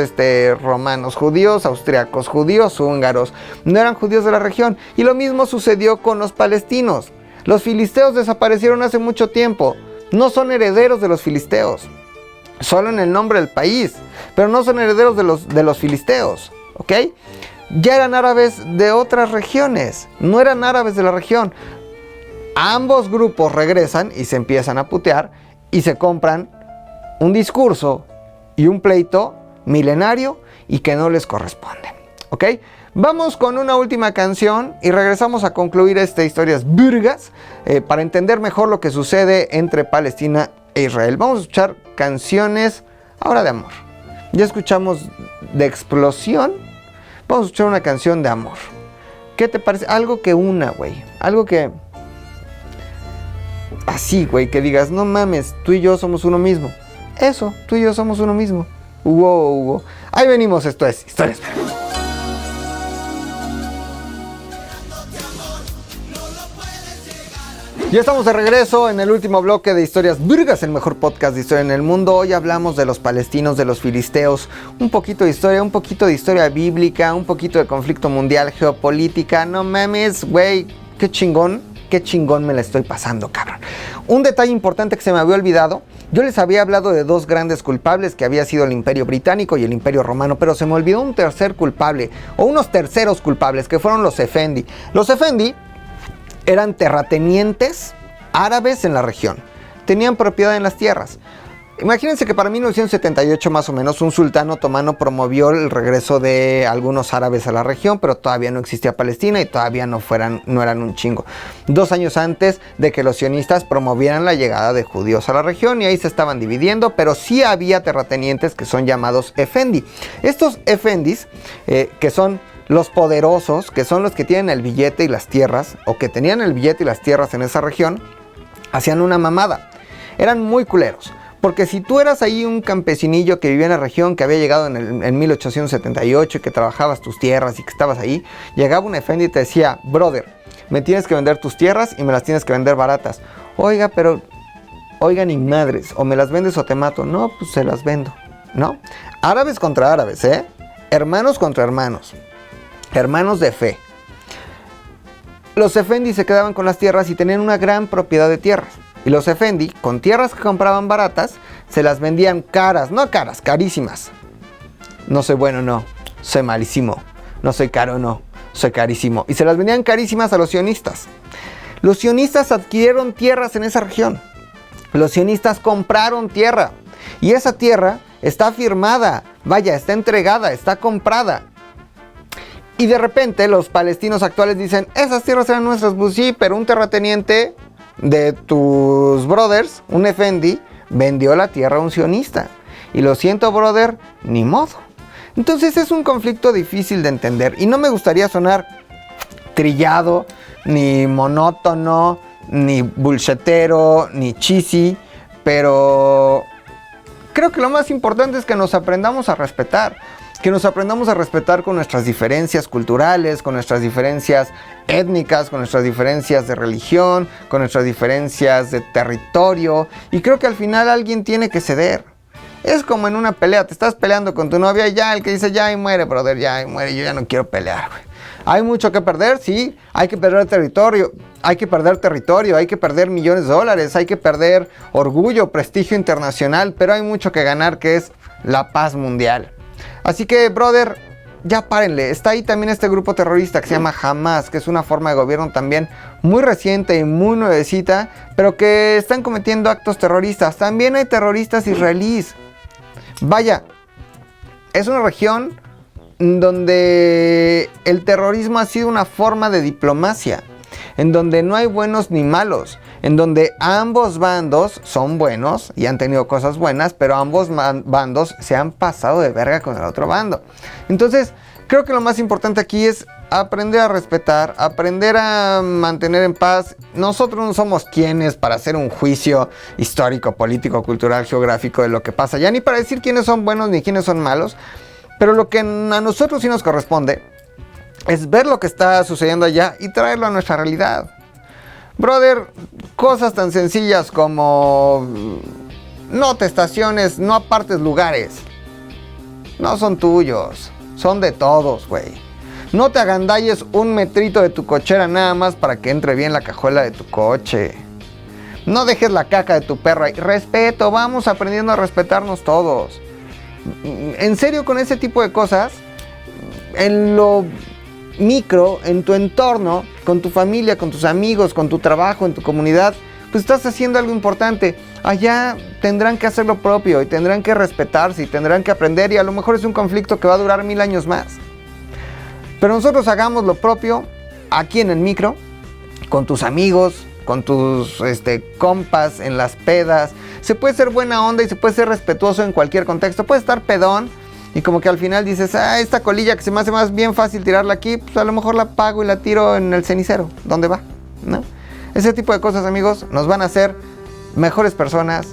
romanos, judíos austriacos, judíos húngaros, no eran judíos de la región. Y lo mismo sucedió con los palestinos. Los filisteos desaparecieron hace mucho tiempo, no son herederos de los filisteos, solo en el nombre del país, pero no son herederos de los filisteos, ¿ok? Ya eran árabes de otras regiones, no eran árabes de la región. Ambos grupos regresan y se empiezan a putear y se compran un discurso y un pleito milenario y que no les corresponde, ¿ok? Vamos con una última canción y regresamos a concluir Historias Bürgas para entender mejor lo que sucede entre Palestina e Israel. Vamos a escuchar canciones ahora de amor. Ya escuchamos de explosión. Vamos a escuchar una canción de amor. ¿Qué te parece? Algo que una, güey. Algo que... así, güey, que digas, no mames, tú y yo somos uno mismo. Eso, tú y yo somos uno mismo. Wow. Ahí venimos, esto es Historias Bürgas. Ya estamos de regreso en el último bloque de Historias Bürgas, el mejor podcast de historia en el mundo. Hoy hablamos de los palestinos, de los filisteos, un poquito de historia bíblica, un poquito de conflicto mundial, geopolítica. No mames, güey, qué chingón me la estoy pasando, cabrón. Un detalle importante que se me había olvidado, yo les había hablado de dos grandes culpables, que había sido el Imperio Británico y el Imperio Romano, pero se me olvidó un tercer culpable, o unos terceros culpables, que fueron los Efendi. Los Efendi eran terratenientes árabes en la región. Tenían propiedad en las tierras. Imagínense que para 1978 más o menos un sultán otomano promovió el regreso de algunos árabes a la región, pero todavía no existía Palestina y todavía no eran un chingo. 2 años antes de que los sionistas promovieran la llegada de judíos a la región y ahí se estaban dividiendo, pero sí había terratenientes que son llamados Efendi. Estos Efendis, que son los poderosos, que son los que tienen el billete y las tierras, o que tenían el billete y las tierras en esa región, hacían una mamada. Eran muy culeros. Porque si tú eras ahí un campesinillo que vivía en la región, que había llegado en 1878 y que trabajabas tus tierras y que estabas ahí, llegaba un efendi y te decía, brother, me tienes que vender tus tierras y me las tienes que vender baratas. Oiga, ni madres, o me las vendes o te mato. No, pues se las vendo, ¿no? Árabes contra árabes, hermanos contra hermanos, hermanos de fe. Los efendis se quedaban con las tierras y tenían una gran propiedad de tierras. Y los efendi, con tierras que compraban baratas, se las vendían caras, no caras, carísimas. No soy bueno, no, soy malísimo. No soy caro, no, soy carísimo. Y se las vendían carísimas a los sionistas. Los sionistas adquirieron tierras en esa región. Los sionistas compraron tierra. Y esa tierra está firmada, vaya, está entregada, está comprada. Y de repente los palestinos actuales dicen, esas tierras eran nuestras, pues sí, pero un terrateniente de tus brothers, un efendi, vendió la tierra a un sionista. Y lo siento, brother, ni modo. Entonces es un conflicto difícil de entender. Y no me gustaría sonar trillado, ni monótono, ni bullshetero, ni cheesy. Pero creo que lo más importante es que nos aprendamos a respetar. Que nos aprendamos a respetar con nuestras diferencias culturales, con nuestras diferencias étnicas, con nuestras diferencias de religión, con nuestras diferencias de territorio. Y creo que al final alguien tiene que ceder. Es como en una pelea, te estás peleando con tu novia y ya el que dice ya y muere, brother, ya y muere, yo ya no quiero pelear, güey. Hay mucho que perder, sí, hay que perder territorio, hay que perder millones de dólares, hay que perder orgullo, prestigio internacional, pero hay mucho que ganar, que es la paz mundial. Así que, brother, ya párenle. Está ahí también este grupo terrorista que se llama Hamas, que es una forma de gobierno también muy reciente y muy nuevecita, pero que están cometiendo actos terroristas. También hay terroristas israelíes. Vaya, es una región donde el terrorismo ha sido una forma de diplomacia, en donde no hay buenos ni malos, en donde ambos bandos son buenos y han tenido cosas buenas, pero ambos bandos se han pasado de verga con el otro bando. Entonces, creo que lo más importante aquí es aprender a respetar, aprender a mantener en paz. Nosotros no somos quienes para hacer un juicio histórico, político, cultural, geográfico de lo que pasa allá, ni para decir quiénes son buenos ni quiénes son malos, pero lo que a nosotros sí nos corresponde es ver lo que está sucediendo allá y traerlo a nuestra realidad. Brother, cosas tan sencillas como no te estaciones, no apartes lugares. No son tuyos, son de todos, güey. No te agandalles un metrito de tu cochera nada más para que entre bien la cajuela de tu coche. No dejes la caca de tu perro ahí. Respeto, vamos aprendiendo a respetarnos todos. En serio, con ese tipo de cosas, en lo micro, en tu entorno, con tu familia, con tus amigos, con tu trabajo, en tu comunidad, pues estás haciendo algo importante. Allá tendrán que hacer lo propio y tendrán que respetarse y tendrán que aprender, y a lo mejor es un conflicto que va a durar 1000 años más. Pero nosotros hagamos lo propio aquí en el micro, con tus amigos, con tus compas, en las pedas. Se puede ser buena onda y se puede ser respetuoso en cualquier contexto. Puedes estar pedón y como que al final dices, esta colilla que se me hace más bien fácil tirarla aquí, pues a lo mejor la pago y la tiro en el cenicero. ¿Dónde va? ¿No? Ese tipo de cosas, amigos, nos van a hacer mejores personas,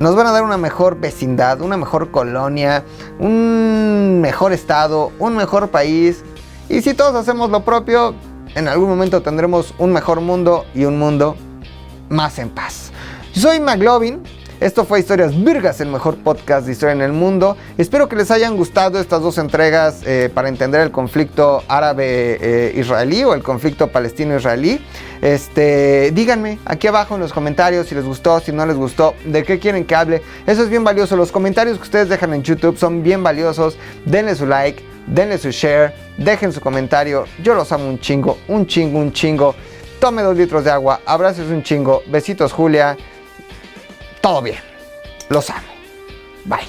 nos van a dar una mejor vecindad, una mejor colonia, un mejor estado, un mejor país. Y si todos hacemos lo propio, en algún momento tendremos un mejor mundo y un mundo más en paz. Soy McLovin. Esto fue Historias Virgas, el mejor podcast de historia en el mundo. Espero que les hayan gustado estas dos entregas para entender el conflicto árabe-israelí o el conflicto palestino-israelí. Díganme aquí abajo en los comentarios si les gustó, si no les gustó, de qué quieren que hable. Eso es bien valioso. Los comentarios que ustedes dejan en YouTube son bien valiosos. Denle su like, denle su share, dejen su comentario. Yo los amo un chingo, un chingo, un chingo. Tome 2 litros de agua, abrazos un chingo. Besitos, Julia. Todo bien. Los amo. Bye.